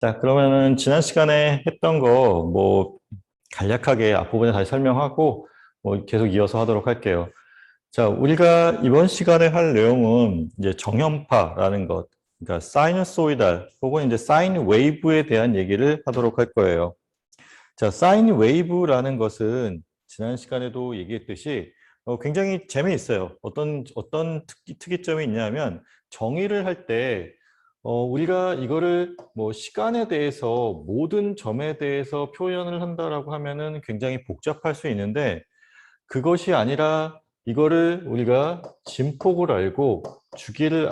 자, 그러면은 지난 시간에 했던 거 뭐 간략하게 앞부분에 다시 설명하고 뭐 계속 이어서 하도록 할게요. 자, 우리가 이번 시간에 할 내용은 이제 정형파라는 것, 그러니까 사이너소이달 혹은 이제 사인 웨이브에 대한 얘기를 하도록 할 거예요. 자, 사인 웨이브라는 것은 지난 시간에도 얘기했듯이 굉장히 재미있어요. 어떤 특이점이 있냐면 정의를 할 때 우리가 이거를 뭐 시간에 대해서 모든 점에 대해서 표현을 한다라고 하면은 굉장히 복잡할 수 있는데 그것이 아니라 이거를 우리가 진폭을 알고 주기를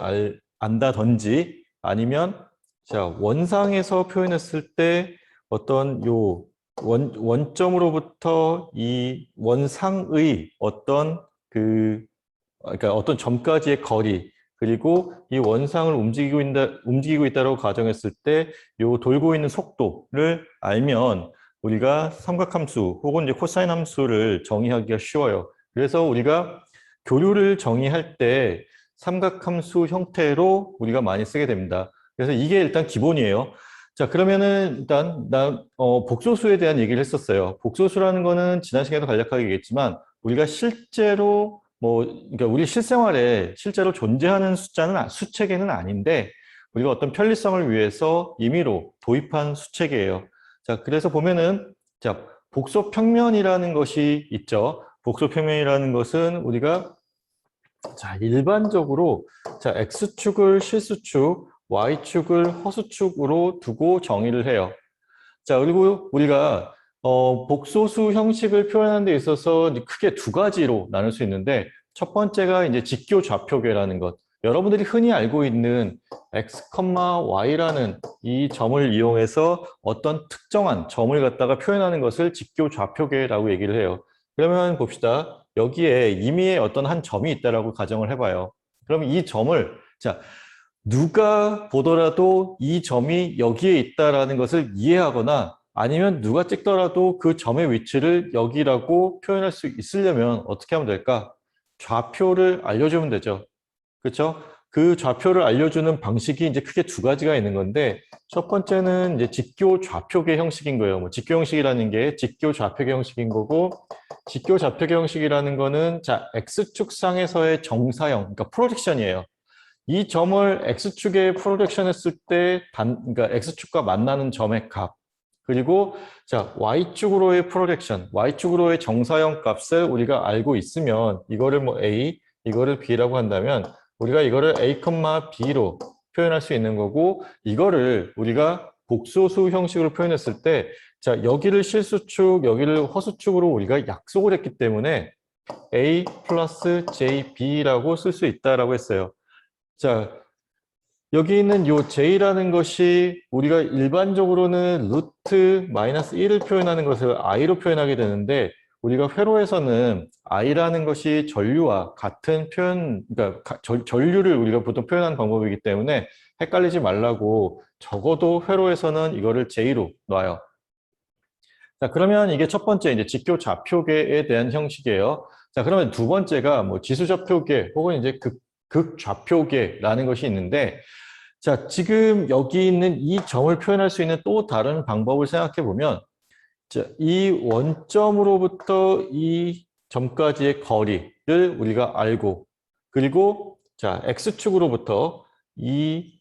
안다든지 아니면 자, 원상에서 표현했을 때 어떤 요 원점으로부터 이 원상의 어떤 그러니까 어떤 점까지의 거리 그리고 이 원상을 움직이고 있다고 가정했을 때 요 돌고 있는 속도를 알면 우리가 삼각함수 혹은 이제 코사인 함수를 정의하기가 쉬워요. 그래서 우리가 교류를 정의할 때 삼각함수 형태로 우리가 많이 쓰게 됩니다. 그래서 이게 일단 기본이에요. 자, 그러면은 일단 복소수에 대한 얘기를 했었어요. 복소수라는 거는 지난 시간에도 간략하게 얘기했지만 우리가 실제로 그러니까 우리 실생활에 실제로 존재하는 수체계는 아닌데 우리가 어떤 편리성을 위해서 임의로 도입한 수체계예요. 자, 그래서 보면은 자, 복소평면이라는 것이 있죠. 복소평면이라는 것은 우리가 자, 일반적으로 자, X축을 실수축, Y축을 허수축으로 두고 정의를 해요. 자, 그리고 우리가 복소수 형식을 표현하는 데 있어서 크게 두 가지로 나눌 수 있는데 첫 번째가 이제 직교 좌표계라는 것. 여러분들이 흔히 알고 있는 x, y라는 이 점을 이용해서 어떤 특정한 점을 갖다가 표현하는 것을 직교 좌표계라고 얘기를 해요. 그러면 봅시다. 여기에 임의의 어떤 한 점이 있다라고 가정을 해봐요. 그럼 이 점을 자, 누가 보더라도 이 점이 여기에 있다라는 것을 이해하거나 아니면 누가 찍더라도 그 점의 위치를 여기라고 표현할 수 있으려면 어떻게 하면 될까? 좌표를 알려주면 되죠. 그렇죠? 그 좌표를 알려주는 방식이 이제 크게 두 가지가 있는 건데 첫 번째는 이제 직교 좌표계 형식인 거예요. 뭐 직교 형식이라는 게 직교 좌표계 형식인 거고 직교 좌표계 형식이라는 거는 자 X축상에서의 정사형, 그러니까 프로젝션이에요. 이 점을 X축에 프로젝션 했을 때 그러니까 X축과 만나는 점의 값. 그리고 자, Y축으로의 프로젝션, Y축으로의 정사형 값을 우리가 알고 있으면 이거를 뭐 A, 이거를 B라고 한다면 우리가 이거를 A, B로 표현할 수 있는 거고 이거를 우리가 복소수 형식으로 표현했을 때 자, 여기를 실수축, 여기를 허수축으로 우리가 약속을 했기 때문에 A 플러스 JB라고 쓸 수 있다라고 했어요. 자, 여기 있는 요 J라는 것이 우리가 일반적으로는 루트 마이너스 1을 표현하는 것을 I로 표현하게 되는데 우리가 회로에서는 I라는 것이 전류와 같은 그러니까 전류를 우리가 보통 표현하는 방법이기 때문에 헷갈리지 말라고 적어도 회로에서는 이거를 J로 놔요. 자, 그러면 이게 첫 번째 이제 직교 좌표계에 대한 형식이에요. 자, 그러면 두 번째가 뭐 지수 좌표계 혹은 이제 극 좌표계라는 것이 있는데 자, 지금 여기 있는 이 점을 표현할 수 있는 또 다른 방법을 생각해 보면 자, 이 원점으로부터 이 점까지의 거리를 우리가 알고 그리고 자, X축으로부터 이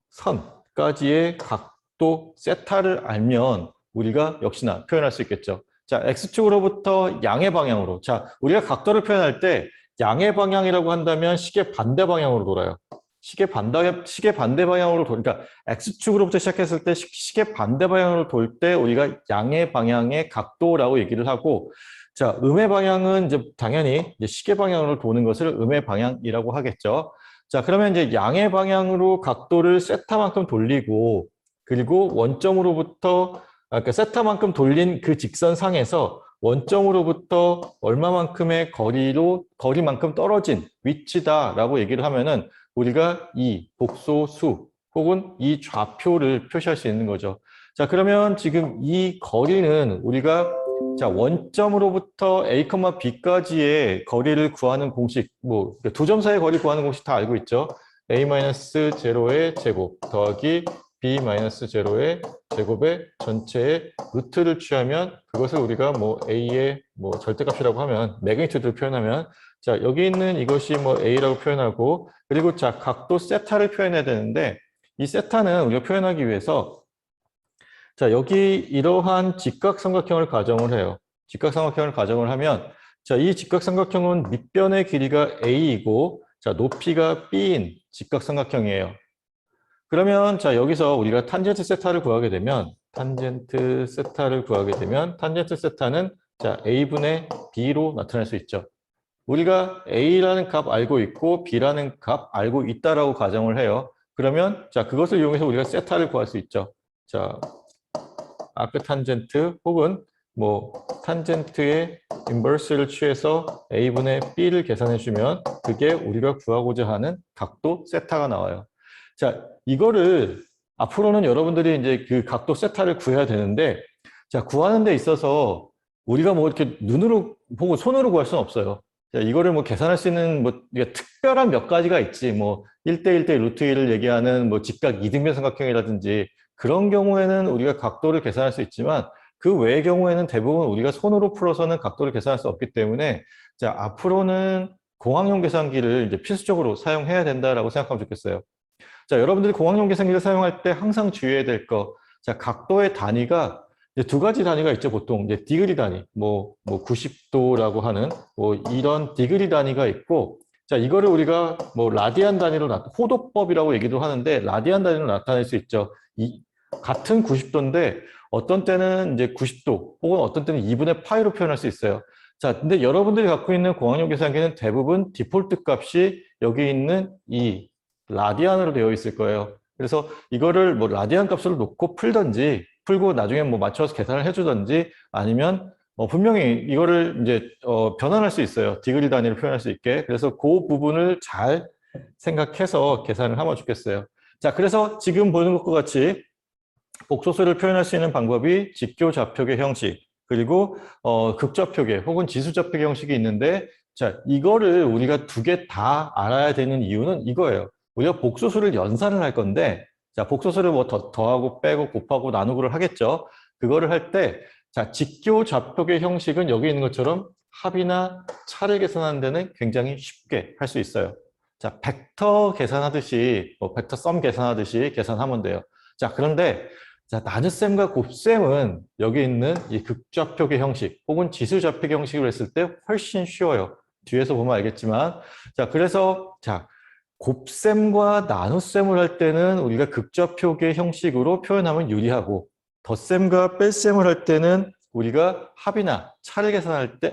선까지의 각도 세타를 알면 우리가 역시나 표현할 수 있겠죠. 자, X축으로부터 양의 방향으로. 자, 우리가 각도를 표현할 때 양의 방향이라고 한다면 시계 반대 방향으로 돌아요. 시계 반대 방향으로 그러니까 X축으로부터 시작했을 때 시계 반대 방향으로 돌 때 우리가 양의 방향의 각도라고 얘기를 하고 자, 음의 방향은 이제 당연히 이제 시계 방향으로 도는 것을 음의 방향이라고 하겠죠. 자, 그러면 이제 양의 방향으로 각도를 세타만큼 돌리고 그리고 원점으로부터 그러니까 세타만큼 돌린 그 직선상에서 원점으로부터 얼마만큼의 거리만큼 떨어진 위치다라고 얘기를 하면은 우리가 이 복소수 혹은 이 좌표를 표시할 수 있는 거죠. 자, 그러면 지금 이 거리는 우리가 자, 원점으로부터 A, B까지의 거리를 구하는 공식, 뭐, 두 점 사이의 거리 구하는 공식 다 알고 있죠? A-0의 제곱 더하기 b-0의 제곱의 전체의 루트를 취하면 그것을 우리가 뭐 a의 뭐 절대값이라고 하면 매그니튜드를 표현하면 자 여기 있는 이것이 뭐 a라고 표현하고 그리고 자 각도 세타를 표현해야 되는데 이 세타는 우리가 표현하기 위해서 자 여기 이러한 직각삼각형을 가정을 해요. 직각삼각형을 가정을 하면 자 이 직각삼각형은 밑변의 길이가 a이고 자 높이가 b인 직각삼각형이에요. 그러면 자 여기서 우리가 탄젠트 세타를 구하게 되면 탄젠트 세타는 자 a분의 b로 나타낼 수 있죠. 우리가 a라는 값 알고 있고 b라는 값 알고 있다라고 가정을 해요. 그러면 자 그것을 이용해서 우리가 세타를 구할 수 있죠. 자 아크 탄젠트 혹은 뭐 탄젠트의 인버스를 취해서 a분의 b를 계산해 주면 그게 우리가 구하고자 하는 각도 세타가 나와요. 자, 이거를 앞으로는 여러분들이 이제 그 각도 세타를 구해야 되는데 자, 구하는 데 있어서 우리가 뭐 이렇게 눈으로 보고 손으로 구할 수는 없어요. 자, 이거를 뭐 계산할 수 있는 뭐 특별한 몇 가지가 있지. 뭐 1대1대 루트 1을 얘기하는 뭐 직각 이등변 삼각형이라든지 그런 경우에는 우리가 각도를 계산할 수 있지만 그 외의 경우에는 대부분 우리가 손으로 풀어서는 각도를 계산할 수 없기 때문에 자, 앞으로는 공학용 계산기를 이제 필수적으로 사용해야 된다라고 생각하면 좋겠어요. 자, 여러분들이 공학용 계산기를 사용할 때 항상 주의해야 될 거. 자, 각도의 단위가 이제 두 가지 단위가 있죠, 보통. 이제 디그리 단위, 뭐 90도라고 하는 뭐 이런 디그리 단위가 있고, 자, 이거를 우리가 뭐 라디안 단위로 호도법이라고 얘기도 하는데, 라디안 단위로 나타낼 수 있죠. 같은 90도인데, 어떤 때는 이제 90도, 혹은 어떤 때는 2분의 파이로 표현할 수 있어요. 자, 근데 여러분들이 갖고 있는 공학용 계산기는 대부분 디폴트 값이 여기 있는 이 라디안으로 되어 있을 거예요. 그래서 이거를 뭐 라디안 값으로 놓고 풀든지 풀고 나중에 뭐 맞춰서 계산을 해주든지 아니면 분명히 이거를 이제 변환할 수 있어요. 디그리 단위로 표현할 수 있게. 그래서 그 부분을 잘 생각해서 계산을 하면 좋겠어요. 자, 그래서 지금 보는 것과 같이 복소수를 표현할 수 있는 방법이 직교좌표계 형식 그리고 극좌표계 혹은 지수좌표계 형식이 있는데 자, 이거를 우리가 두 개 다 알아야 되는 이유는 이거예요. 우리가 복소수를 연산을 할 건데 자, 복소수를 뭐 더하고 빼고 곱하고 나누고를 하겠죠. 그거를 할 때 자, 직교좌표계 형식은 여기 있는 것처럼 합이나 차를 계산하는 데는 굉장히 쉽게 할 수 있어요. 자, 벡터 계산하듯이 벡터 썸 계산하듯이 계산하면 돼요. 자, 그런데 자, 나눗셈과 곱셈은 여기 있는 이 극좌표계 형식 혹은 지수좌표계 형식으로 했을 때 훨씬 쉬워요. 뒤에서 보면 알겠지만 자, 그래서 자, 곱셈과 나눗셈을 할 때는 우리가 극좌표계 형식으로 표현하면 유리하고 덧셈과 뺄셈을 할 때는 우리가 합이나 차를 계산할 때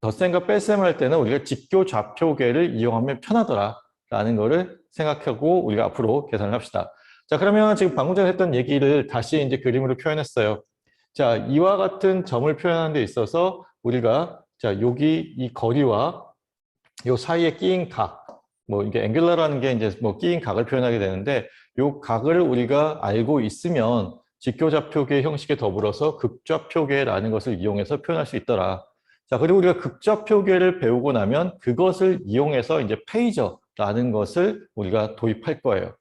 덧셈과 뺄셈을 할 때는 우리가 직교좌표계를 이용하면 편하더라라는 거를 생각하고 우리가 앞으로 계산을 합시다. 자, 그러면 지금 방금 전에 했던 얘기를 다시 이제 그림으로 표현했어요. 자, 이와 같은 점을 표현하는 데 있어서 우리가 자, 여기 이 거리와 요 사이에 끼인 각, 뭐 이게 앵귤러라는 게 이제 뭐 끼인 각을 표현하게 되는데 요 각을 우리가 알고 있으면 직교좌표계 형식에 더불어서 극좌표계라는 것을 이용해서 표현할 수 있더라. 자, 그리고 우리가 극좌표계를 배우고 나면 그것을 이용해서 이제 페이저라는 것을 우리가 도입할 거예요.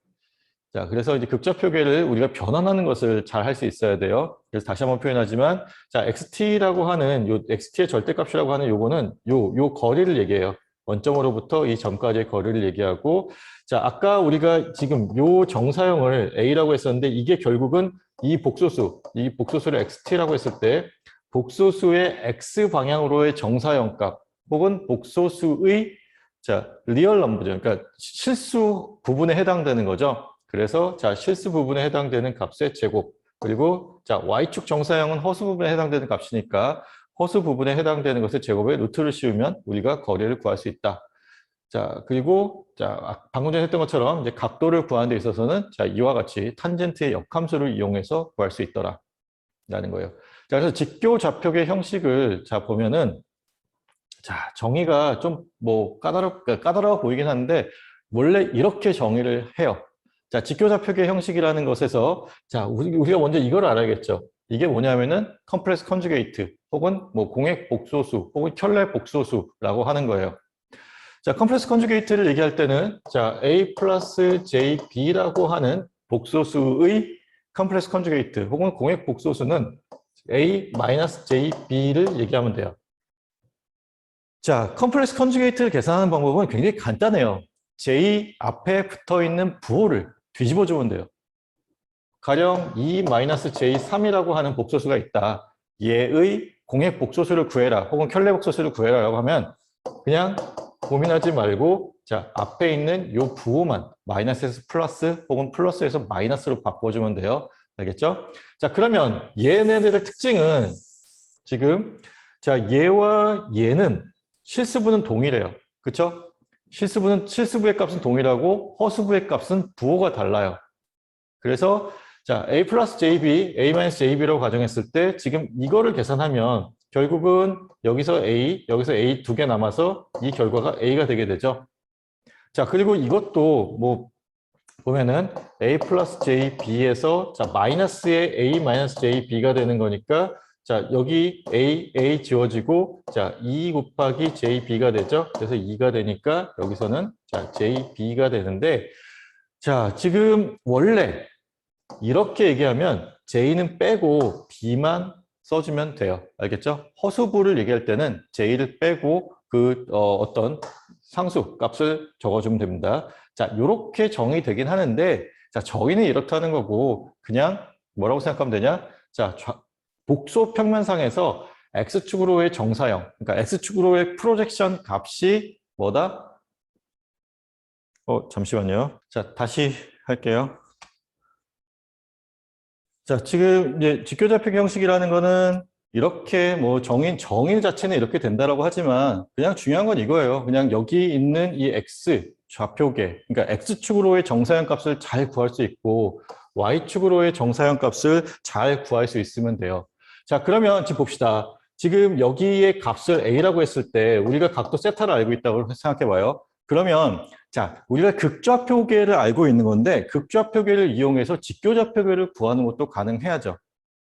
자, 그래서 이제 극좌표계를 우리가 변환하는 것을 잘 할 수 있어야 돼요. 그래서 다시 한번 표현하지만, 자, XT라고 하는, 요 XT의 절대값이라고 하는 요거는 요 거리를 얘기해요. 원점으로부터 이 점까지의 거리를 얘기하고, 자, 아까 우리가 지금 요 정사형을 A라고 했었는데, 이게 결국은 이 복소수를 XT라고 했을 때, 복소수의 X 방향으로의 정사형 값, 혹은 복소수의, 자, 리얼 넘버죠. 그러니까 실수 부분에 해당되는 거죠. 그래서 자, 실수 부분에 해당되는 값의 제곱 그리고 자, Y축 정사형은 허수 부분에 해당되는 값이니까 허수 부분에 해당되는 것의 제곱에 루트를 씌우면 우리가 거리를 구할 수 있다. 자, 그리고 자, 방금 전에 했던 것처럼 이제 각도를 구하는 데 있어서는 자, 이와 같이 탄젠트의 역함수를 이용해서 구할 수 있더라. 라는 거예요. 자, 그래서 직교좌표계 형식을 자, 보면은 자, 정의가 좀 뭐 까다로워 보이긴 하는데 원래 이렇게 정의를 해요. 자, 직교좌표계 형식이라는 것에서 자, 우리가 먼저 이걸 알아야겠죠. 이게 뭐냐면은 컴플렉스 컨주게이트 혹은 뭐 공액 복소수 혹은 켤레 복소수라고 하는 거예요. 자, 컴플렉스 컨주게이트를 얘기할 때는 자, A 플러스 JB라고 하는 복소수의 컴플렉스 컨주게이트 혹은 공액 복소수는 A-JB를 얘기하면 돼요. 자, 컴플렉스 컨주게이트를 계산하는 방법은 굉장히 간단해요. J 앞에 붙어 있는 부호를 뒤집어 주면 돼요. 가령 E-J3이라고 하는 복소수가 있다. 얘의 공액 복소수를 구해라 혹은 켤레 복소수를 구해라 라고 하면 그냥 고민하지 말고 자 앞에 있는 요 부호만 마이너스에서 플러스 혹은 플러스에서 마이너스로 바꿔주면 돼요. 알겠죠? 자 그러면 얘네들의 특징은 지금 자 얘와 얘는 실수부는 동일해요. 그렇죠? 실수부의 값은 동일하고 허수부의 값은 부호가 달라요. 그래서 자 A 플러스 JB, A 마이너스 JB라고 가정했을 때 지금 이거를 계산하면 결국은 여기서 A 두 개 남아서 이 결과가 A가 되게 되죠. 자 그리고 이것도 뭐 보면은 A 플러스 JB에서 자 마이너스의 A 마이너스 JB가 되는 거니까 자 여기 A 지워지고 자 2 곱하기 JB가 되죠. 그래서 2가 되니까 여기서는 자 JB가 되는데 자 지금 원래 이렇게 얘기하면 J는 빼고 B만 써주면 돼요. 알겠죠? 허수부를 얘기할 때는 J를 빼고 그 어떤 상수 값을 적어주면 됩니다. 자, 이렇게 정의되긴 하는데 자, 저희는 이렇다는 거고 그냥 뭐라고 생각하면 되냐? 자, 복소 평면상에서 X축으로의 정사형, 그러니까 X축으로의 프로젝션 값이 뭐다? 잠시만요. 자, 다시 할게요. 자, 지금 이제 직교좌표기 형식이라는 거는 이렇게 뭐 정의 자체는 이렇게 된다라고 하지만 그냥 중요한 건 이거예요. 그냥 여기 있는 이 X 좌표계, 그러니까 X축으로의 정사형 값을 잘 구할 수 있고 Y축으로의 정사형 값을 잘 구할 수 있으면 돼요. 자, 그러면 지금 봅시다. 지금 여기에 값을 A라고 했을 때 우리가 각도 세타를 알고 있다고 생각해 봐요. 그러면 자, 우리가 극좌표계를 알고 있는 건데 극좌표계를 이용해서 직교좌표계를 구하는 것도 가능해야죠.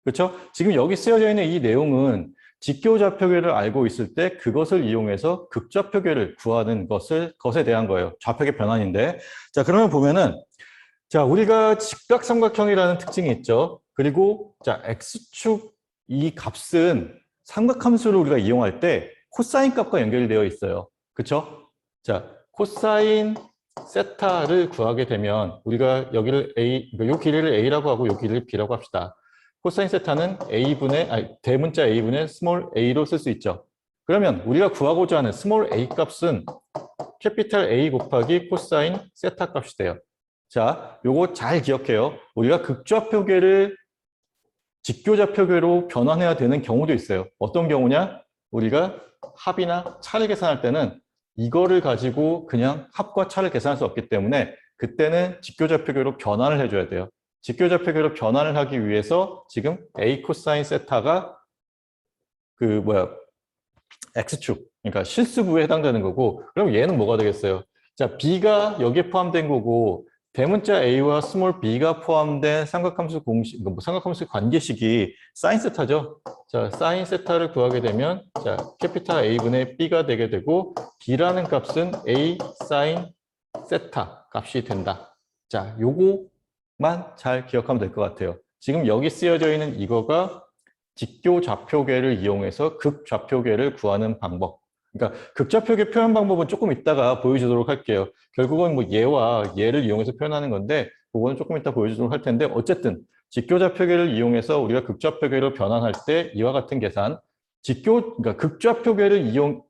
그렇죠? 지금 여기 쓰여져 있는 이 내용은 직교좌표계를 알고 있을 때 그것을 이용해서 극좌표계를 구하는 것에 대한 거예요. 좌표계 변환인데. 자, 그러면 보면은 자, 우리가 직각삼각형이라는 특징이 있죠. 그리고 자, X축 이 값은 삼각함수를 우리가 이용할 때 코사인 값과 연결이 되어 있어요. 그렇죠? 자, 코사인 세타를 구하게 되면 우리가 여기를 요 길이를 A라고 하고 요 길이를 B라고 합시다. 코사인 세타는 대문자 A분의 스몰 a로 쓸 수 있죠. 그러면 우리가 구하고자 하는 스몰 a 값은 캐피탈 A 곱하기 코사인 세타 값이 돼요. 자, 요거 잘 기억해요. 우리가 극좌표계를 직교좌표계로 변환해야 되는 경우도 있어요. 어떤 경우냐? 우리가 합이나 차를 계산할 때는 이거를 가지고 그냥 합과 차를 계산할 수 없기 때문에 그때는 직교좌표계로 변환을 해줘야 돼요. 직교좌표계로 변환을 하기 위해서 지금 A 코사인 세타가 X축, 그러니까 실수부에 해당되는 거고 그럼 얘는 뭐가 되겠어요? 자, B가 여기에 포함된 거고 대문자 A와 스몰 b가 포함된 삼각함수 공식, 삼각함수 관계식이 사인 세타죠. 자, 사인 세타를 구하게 되면 자, 캐피탈 A분의 B가 되게 되고 B라는 값은 A 사인 세타 값이 된다. 자, 요거만 잘 기억하면 될 것 같아요. 지금 여기 쓰여져 있는 이거가 직교좌표계를 이용해서 극좌표계를 구하는 방법. 그러니까 극좌표계 표현 방법은 조금 이따가 보여주도록 할게요. 결국은 뭐 얘와 얘를 이용해서 표현하는 건데 그거는 조금 이따 보여주도록 할 텐데 어쨌든 직교좌표계를 이용해서 우리가 극좌표계로 변환할 때 이와 같은 계산 그러니까 극좌표계를 이용해서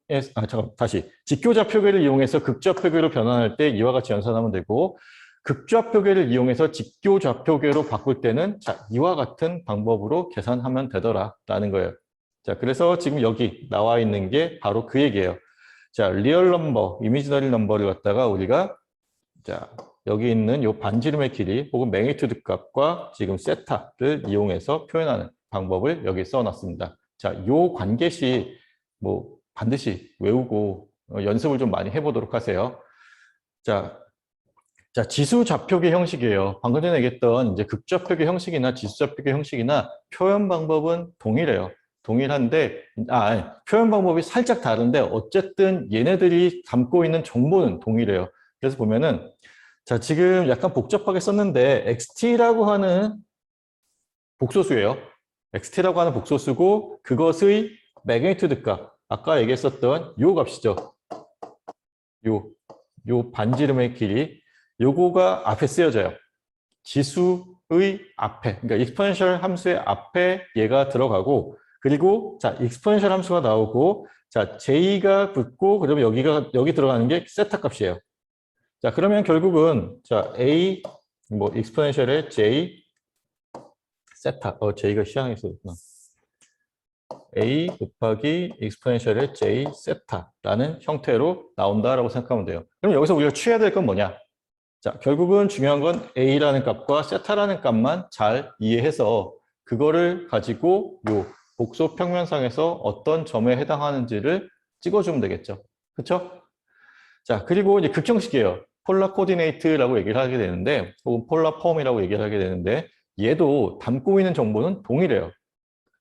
직교좌표계를 이용해서 극좌표계로 변환할 때 이와 같이 연산하면 되고 극좌표계를 이용해서 직교좌표계로 바꿀 때는 자 이와 같은 방법으로 계산하면 되더라라는 거예요. 자, 그래서 지금 여기 나와 있는 게 바로 그 얘기예요. 자, 리얼 넘버, 이미지너리 넘버를 갖다가 우리가 자, 여기 있는 요 반지름의 길이 혹은 매그니튜드 값과 지금 세타를 이용해서 표현하는 방법을 여기 써놨습니다. 자, 요 관계식 뭐 반드시 외우고 연습을 좀 많이 해보도록 하세요. 자, 지수 좌표계 형식이에요. 방금 전에 얘기했던 이제 극좌표계 형식이나 지수 좌표계 형식이나 표현 방법은 동일해요. 동일한데, 표현 방법이 살짝 다른데, 어쨌든 얘네들이 담고 있는 정보는 동일해요. 그래서 보면은, 자, 지금 약간 복잡하게 썼는데, XT라고 하는 복소수예요. xt라고 하는 복소수고 그것의 매그니튜드 값, 아까 얘기했었던 요 값이죠. 요 반지름의 길이, 요거가 앞에 쓰여져요. 지수의 앞에, 그러니까 익스포넨셜 함수의 앞에 얘가 들어가고, 그리고 자 익스포넨셜 함수가 나오고, 자 j가 붙고, 그러면 여기 들어가는 게 세타 값이에요. 자 그러면 결국은 자 a 뭐 익스포넨셜의 j 세타, j가 시향에서 있구나. a 곱하기 익스포넨셜의 j 세타라는 형태로 나온다라고 생각하면 돼요. 그럼 여기서 우리가 취해야 될 건 뭐냐? 자, 결국은 중요한 건 a라는 값과 세타라는 값만 잘 이해해서 그거를 가지고 요 복소 평면상에서 어떤 점에 해당하는지를 찍어주면 되겠죠. 그렇죠? 자, 그리고 이제 극형식이에요. 폴라 코디네이트라고 얘기를 하게 되는데, 혹은 폴라 폼이라고 얘기를 하게 되는데, 얘도 담고 있는 정보는 동일해요.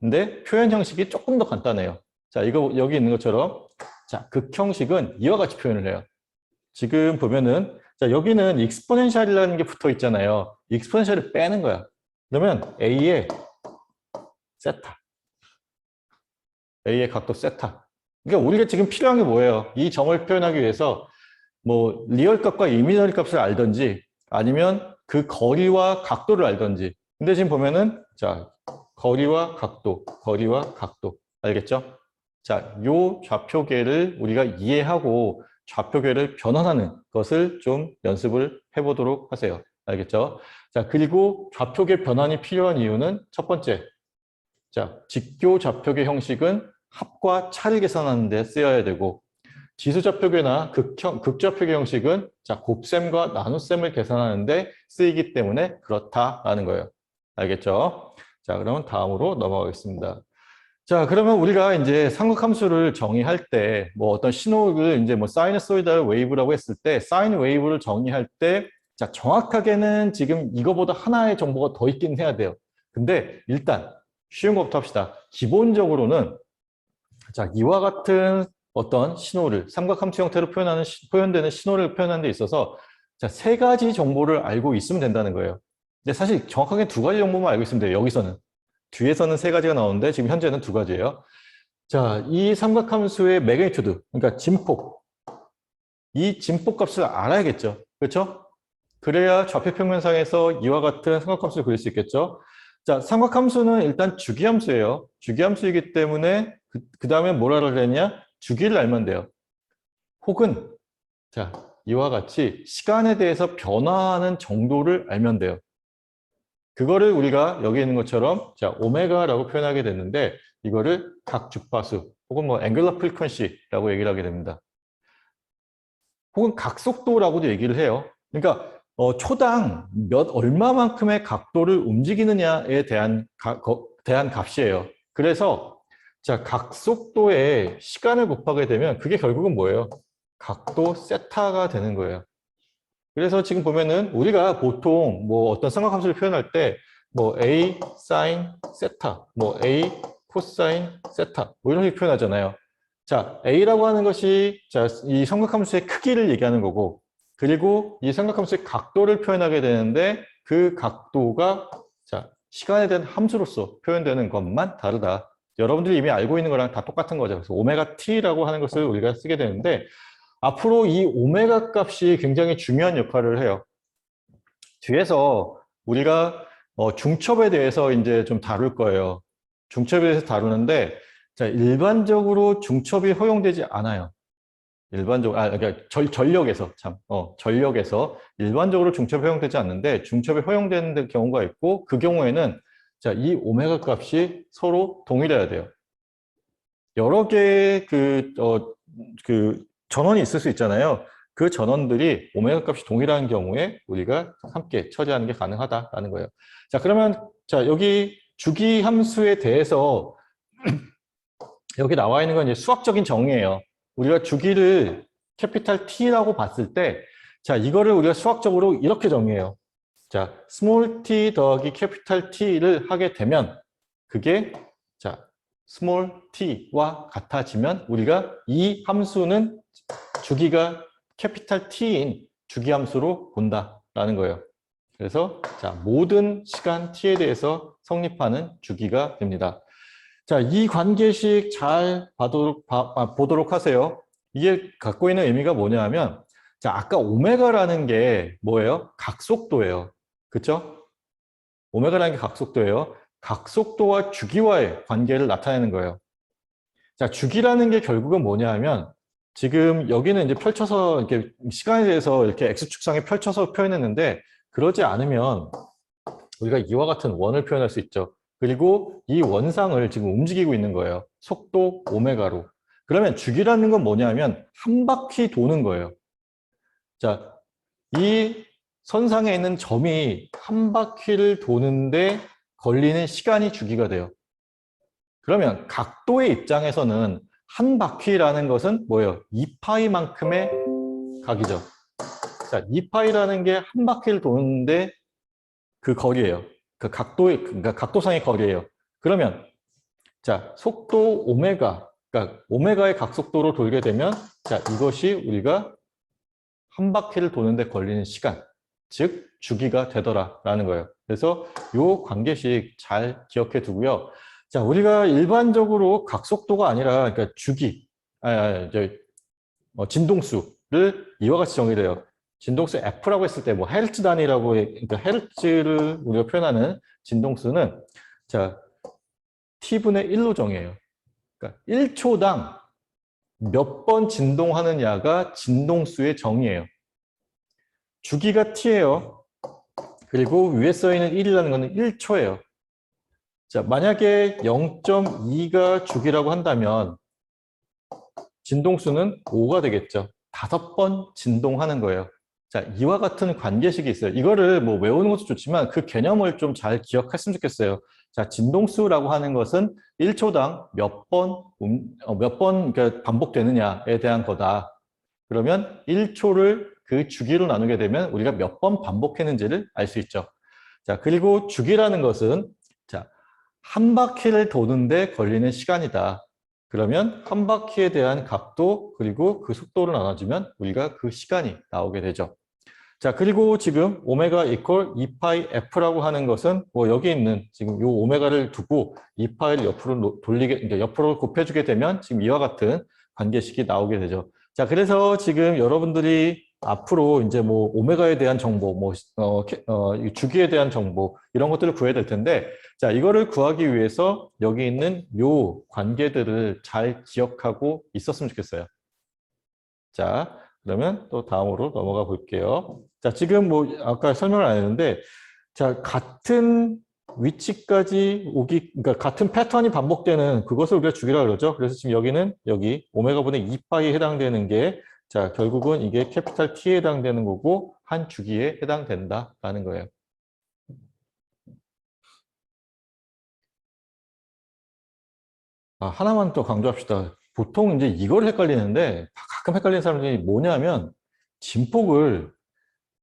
근데 표현 형식이 조금 더 간단해요. 자, 이거 여기 있는 것처럼, 자, 극형식은 이와 같이 표현을 해요. 지금 보면은, 자, 여기는 익스포넨셜이라는 게 붙어 있잖아요. 익스포넨셜을 빼는 거야. 그러면 a의 세타, a의 각도 세타. 그러니까 우리가 지금 필요한 게 뭐예요? 이 점을 표현하기 위해서 뭐 리얼 값과 이미지너리 값을 알든지 아니면 그 거리와 각도를 알든지. 근데 지금 보면은 자 거리와 각도 알겠죠? 자, 요 좌표계를 우리가 이해하고 좌표계를 변환하는 것을 좀 연습을 해보도록 하세요. 알겠죠? 자, 그리고 좌표계 변환이 필요한 이유는 첫 번째, 자 직교 좌표계 형식은 합과 차를 계산하는 데 쓰여야 되고, 지수좌표계나 극좌표계 형식은 자 곱셈과 나눗셈을 계산하는데 쓰이기 때문에 그렇다라는 거예요. 알겠죠? 자, 그러면 다음으로 넘어가겠습니다. 자, 그러면 우리가 이제 삼각함수를 정의할 때 뭐 어떤 신호를 이제 뭐 사이너소이달 웨이브라고 했을 때 사인 웨이브를 정의할 때 자 정확하게는 지금 이거보다 하나의 정보가 더 있긴 해야 돼요. 근데 일단 쉬운 것부터 합시다. 기본적으로는 자 이와 같은 어떤 신호를 삼각함수 형태로 표현되는 신호를 표현하는 데 있어서 자, 세 가지 정보를 알고 있으면 된다는 거예요. 근데 사실 정확하게 두 가지 정보만 알고 있으면 돼요. 여기서는. 뒤에서는 세 가지가 나오는데 지금 현재는 두 가지예요. 자, 이 삼각함수의 매그니튜드, 그러니까 진폭. 이 진폭 값을 알아야겠죠. 그렇죠? 그래야 좌표평면상에서 이와 같은 삼각함수를 그릴 수 있겠죠. 자, 삼각함수는 일단 주기함수예요. 주기함수이기 때문에 그 다음에 뭘 알아야 되냐? 주기를 알면 돼요. 혹은 자 이와 같이 시간에 대해서 변화하는 정도를 알면 돼요. 그거를 우리가 여기 있는 것처럼 자 오메가라고 표현하게 됐는데 이거를 각 주파수 혹은 뭐 앵글러 프리퀀시라고 얘기를 하게 됩니다. 혹은 각속도라고도 얘기를 해요. 그러니까 초당 얼마만큼의 각도를 움직이느냐에 대한 값이에요. 그래서 자 각속도에 시간을 곱하게 되면 그게 결국은 뭐예요? 각도 세타가 되는 거예요. 그래서 지금 보면은 우리가 보통 뭐 어떤 삼각함수를 표현할 때 뭐 a 사인 세타, 뭐 a 코사인 세타 뭐 이런 식으로 표현하잖아요. 자, a라고 하는 것이 자, 이 삼각함수의 크기를 얘기하는 거고, 그리고 이 삼각함수의 각도를 표현하게 되는데 그 각도가 자, 시간에 대한 함수로서 표현되는 것만 다르다. 여러분들이 이미 알고 있는 거랑 다 똑같은 거죠. 그래서 오메가 t라고 하는 것을 우리가 쓰게 되는데 앞으로 이 오메가 값이 굉장히 중요한 역할을 해요. 뒤에서 우리가 중첩에 대해서 이제 좀 다룰 거예요. 중첩에 대해서 다루는데 자, 일반적으로 중첩이 허용되지 않아요. 그러니까 전력에서 전력에서 일반적으로 중첩이 허용되지 않는데 중첩이 허용되는 경우가 있고 그 경우에는 자, 이 오메가 값이 서로 동일해야 돼요. 여러 개의 그 전원이 있을 수 있잖아요. 그 전원들이 오메가 값이 동일한 경우에 우리가 함께 처리하는 게 가능하다라는 거예요. 자, 그러면 자, 여기 주기 함수에 대해서 여기 나와 있는 건 이제 수학적인 정의예요. 우리가 주기를 캐피탈 T라고 봤을 때 자, 이거를 우리가 수학적으로 이렇게 정의해요. 자, 스몰 t 더하기 캐피탈 T를 하게 되면 그게 자, 스몰 t와 같아지면 우리가 이 함수는 주기가 캐피탈 T인 주기함수로 본다라는 거예요. 그래서 자, 모든 시간 t에 대해서 성립하는 주기가 됩니다. 자, 이 관계식 잘 보도록 하세요. 이게 갖고 있는 의미가 뭐냐면, 자, 아까 오메가라는 게 뭐예요? 각속도예요. 그쵸? 오메가라는 게 각속도예요. 각속도와 주기와의 관계를 나타내는 거예요. 자, 주기라는 게 결국은 뭐냐면, 지금 여기는 이제 펼쳐서 이렇게 시간에 대해서 이렇게 X축상에 펼쳐서 표현했는데, 그러지 않으면 우리가 이와 같은 원을 표현할 수 있죠. 그리고 이 원상을 지금 움직이고 있는 거예요. 속도 오메가로. 그러면 주기라는 건 뭐냐면 한 바퀴 도는 거예요. 자, 이 선상에 있는 점이 한 바퀴를 도는데 걸리는 시간이 주기가 돼요. 그러면 각도의 입장에서는 한 바퀴라는 것은 뭐예요? 2파이만큼의 각이죠. 자, 2파이라는 게 한 바퀴를 도는데 그 거리예요. 그 각도의, 그러니까 각도상의 거리예요. 그러면 자, 속도 오메가, 그러니까 오메가의 각속도로 돌게 되면 자, 이것이 우리가 한 바퀴를 도는데 걸리는 시간, 즉 주기가 되더라라는 거예요. 그래서 요 관계식 잘 기억해 두고요. 자, 우리가 일반적으로 각속도가 아니라 그러니까 주기, 진동수를 이와 같이 정의돼요. 진동수 F라고 했을 때 뭐 헤르츠 단위라고 그러니까 헤르츠를 우리가 표현하는 진동수는 자, T분의 1로 정해요. 그러니까 1초당 몇 번 진동하느냐가 진동수의 정의예요. 주기가 T예요. 그리고 위에 써 있는 1이라는 거는 1초예요. 자, 만약에 0.2가 주기라고 한다면 진동수는 5가 되겠죠. 5번 진동하는 거예요. 자, 이와 같은 관계식이 있어요. 이거를 뭐 외우는 것도 좋지만 그 개념을 좀 잘 기억했으면 좋겠어요. 자, 진동수라고 하는 것은 1초당 몇 번 그러니까 반복되느냐에 대한 거다. 그러면 1초를 그 주기로 나누게 되면 우리가 몇 번 반복했는지를 알 수 있죠. 자, 그리고 주기라는 것은 자, 한 바퀴를 도는데 걸리는 시간이다. 그러면 한 바퀴에 대한 각도 그리고 그 속도를 나눠주면 우리가 그 시간이 나오게 되죠. 자, 그리고 지금 오메가 이퀄 2파이 F라고 하는 것은 뭐 여기 있는 지금 요 오메가를 두고 2파이를 옆으로 돌리게, 그러니까 옆으로 곱해주게 되면 지금 이와 같은 관계식이 나오게 되죠. 자, 그래서 지금 여러분들이 앞으로 이제 뭐 오메가에 대한 정보, 주기에 대한 정보 이런 것들을 구해야 될 텐데, 자, 이거를 구하기 위해서 여기 있는 요 관계들을 잘 기억하고 있었으면 좋겠어요. 자, 그러면 또 다음으로 넘어가 볼게요. 자, 지금 뭐 아까 설명을 안 했는데, 자, 같은 위치까지 그러니까 같은 패턴이 반복되는 그것을 우리가 주기라 그러죠. 그래서 지금 여기는 여기 오메가분의 2파이에 해당되는 게, 자, 결국은 이게 캐피탈 T에 해당되는 거고, 한 주기에 해당된다라는 거예요. 하나만 또 강조합시다. 보통 이제 이걸 헷갈리는데, 가끔 헷갈리는 사람들이 뭐냐면, 진폭을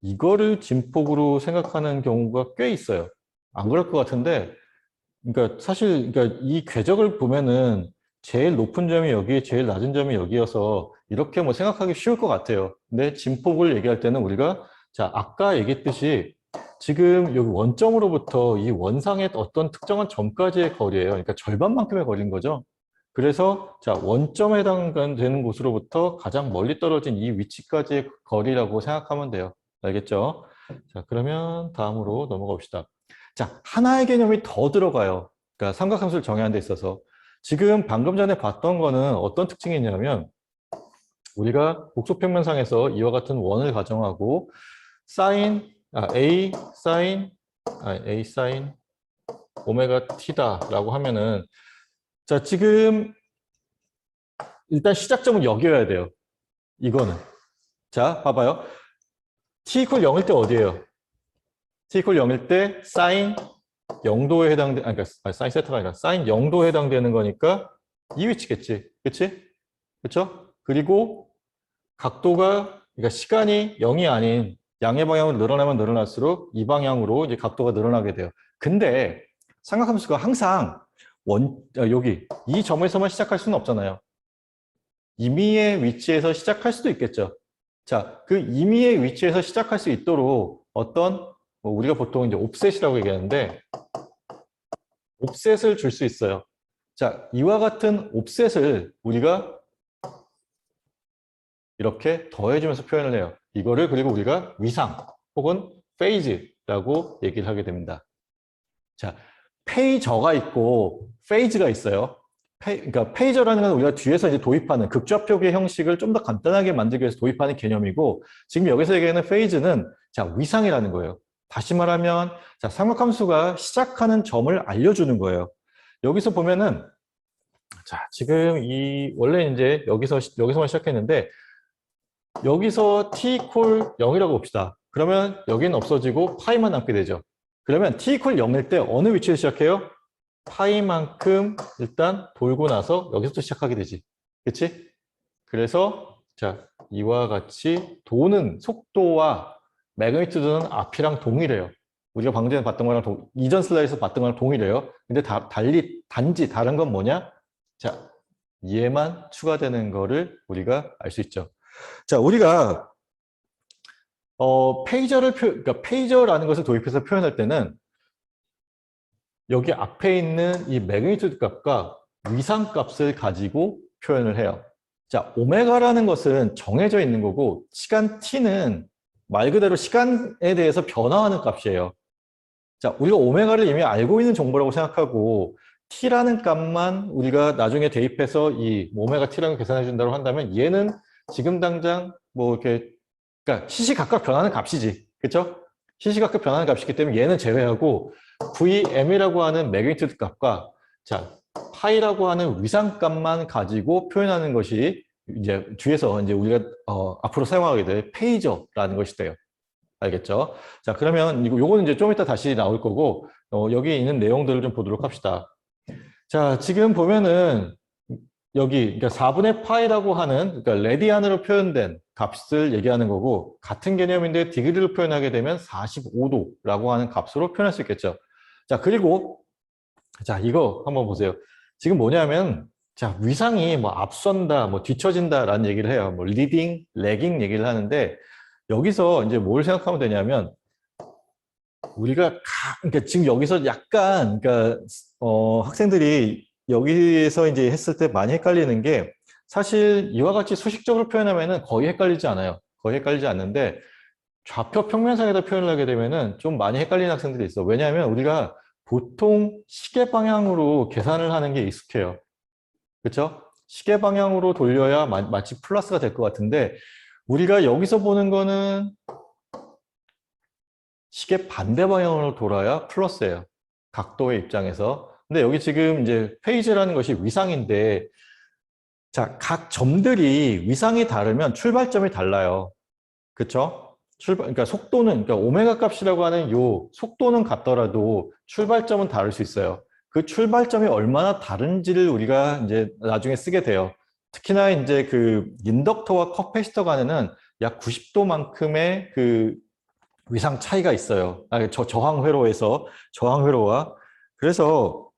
이거를 진폭으로 생각하는 경우가 꽤 있어요. 안 그럴 것 같은데, 그러니까 사실 그러니까 이 궤적을 보면은 제일 높은 점이 여기, 제일 낮은 점이 여기여서 이렇게 뭐 생각하기 쉬울 것 같아요. 근데 진폭을 얘기할 때는 우리가 자, 아까 얘기했듯이 지금 여기 원점으로부터 이 원상의 어떤 특정한 점까지의 거리예요. 그러니까 절반만큼의 거리인 거죠. 그래서 자, 원점에 해당되는 곳으로부터 가장 멀리 떨어진 이 위치까지의 거리라고 생각하면 돼요. 알겠죠? 자, 그러면 다음으로 넘어가 봅시다. 자, 하나의 개념이 더 들어가요. 그러니까 삼각함수를 정의하는 데 있어서. 지금 방금 전에 봤던 거는 어떤 특징이 있냐면 우리가 복소평면상에서 이와 같은 원을 가정하고 A 사인 오메가 t다라고 하면은 자, 지금 일단 시작점은 여기여야 돼요. 이거는. 자, 봐봐요. t 이퀄 0일 때 어디예요? t 이퀄 0일 때 사인 0도에 그러니까 사인 세타가 아니라 사인 0도에 해당되는 거니까 이 위치겠지. 그치? 그쵸? 그리고 각도가, 그러니까 시간이 0이 아닌 양의 방향으로 늘어나면 늘어날수록 이 방향으로 이제 각도가 늘어나게 돼요. 근데 삼각함수가 항상 여기 이 점에서만 시작할 수는 없잖아요. 임의의 위치에서 시작할 수도 있겠죠. 자, 그 임의의 위치에서 시작할 수 있도록 어떤 뭐 우리가 보통 이제 옵셋이라고 얘기하는데 옵셋을 줄 수 있어요. 자, 이와 같은 옵셋을 우리가 이렇게 더해주면서 표현을 해요. 이거를 그리고 우리가 위상 혹은 페이즈라고 얘기를 하게 됩니다. 자, 페이저가 있고 페이즈가 있어요. 그러니까 페이저라는 건 우리가 뒤에서 이제 도입하는 극좌표기의 형식을 좀 더 간단하게 만들기 위해서 도입하는 개념이고, 지금 여기서 얘기하는 페이즈는 자, 위상이라는 거예요. 다시 말하면 자, 삼각함수가 시작하는 점을 알려주는 거예요. 여기서 보면은 자, 지금 이 원래 이제 여기서만 시작했는데 여기서 t equal 0이라고 봅시다. 그러면 여기는 없어지고 파이만 남게 되죠. 그러면 t equal 0일 때 어느 위치에서 시작해요? 파이만큼 일단 돌고 나서 여기서부터 시작하게 되지. 그치? 그래서 자, 이와 같이 도는 속도와 매그니튜드는 앞이랑 동일해요. 우리가 방금 전에 봤던 거랑 이전 슬라이드에서 봤던 거랑 동일해요. 근데 단지 다른 건 뭐냐? 자, 얘만 추가되는 거를 우리가 알 수 있죠. 자, 우리가 그러니까 페이저라는 것을 도입해서 표현할 때는 여기 앞에 있는 이 매그니튜드 값과 위상 값을 가지고 표현을 해요. 자, 오메가라는 것은 정해져 있는 거고 시간 t는 말 그대로 시간에 대해서 변화하는 값이에요. 자, 우리가 오메가를 이미 알고 있는 정보라고 생각하고 t라는 값만 우리가 나중에 대입해서 이 오메가 t라는 걸 계산해 준다고 한다면 얘는 지금 당장 뭐 이렇게 그러니까 시시각각 변하는 값이지. 그렇죠? 시시각각 변하는 값이기 때문에 얘는 제외하고 VM이라고 하는 매그니튜드 값과 자, 파이라고 하는 위상값만 가지고 표현하는 것이 이제 뒤에서 이제 우리가 앞으로 사용하게 될 페이저라는 것이 돼요. 알겠죠? 자, 그러면 요거는 이제 좀 이따 다시 나올 거고 여기 있는 내용들을 좀 보도록 합시다. 자, 지금 보면은 여기 그러니까 4분의 파이라고 하는 그러니까 레디안으로 표현된 값을 얘기하는 거고 같은 개념인데 디그리로 표현하게 되면 45도라고 하는 값으로 표현할 수 있겠죠. 자, 그리고 자, 이거 한번 보세요. 지금 뭐냐면 자, 위상이 뭐 앞선다, 뭐 뒤처진다라는 얘기를 해요. 뭐 리딩, 레깅 얘기를 하는데 여기서 이제 뭘 생각하면 되냐면 우리가 그러니까 지금 여기서 약간 그러니까 학생들이 여기서 이제 했을 때 많이 헷갈리는 게 사실 이와 같이 수식적으로 표현하면은 거의 헷갈리지 않아요. 거의 헷갈리지 않는데 좌표 평면상에다 표현을 하게 되면은 좀 많이 헷갈리는 학생들이 있어. 왜냐하면 우리가 보통 시계 방향으로 계산을 하는 게 익숙해요. 그렇죠? 시계 방향으로 돌려야 마치 플러스가 될 것 같은데 우리가 여기서 보는 거는 시계 반대 방향으로 돌아야 플러스예요. 각도의 입장에서. 근데 여기 지금 이제 페이지라는 것이 위상인데 자, 각 점들이 위상이 다르면 출발점이 달라요. 그렇죠? 그러니까 속도는 그러니까 오메가 값이라고 하는 요 속도는 같더라도 출발점은 다를 수 있어요. 그 출발점이 얼마나 다른지를 우리가 이제 나중에 쓰게 돼요. 특히나 이제 그 인덕터와 커패시터 간에는 약 90도만큼의 그 위상 차이가 있어요. 저항회로와 그래서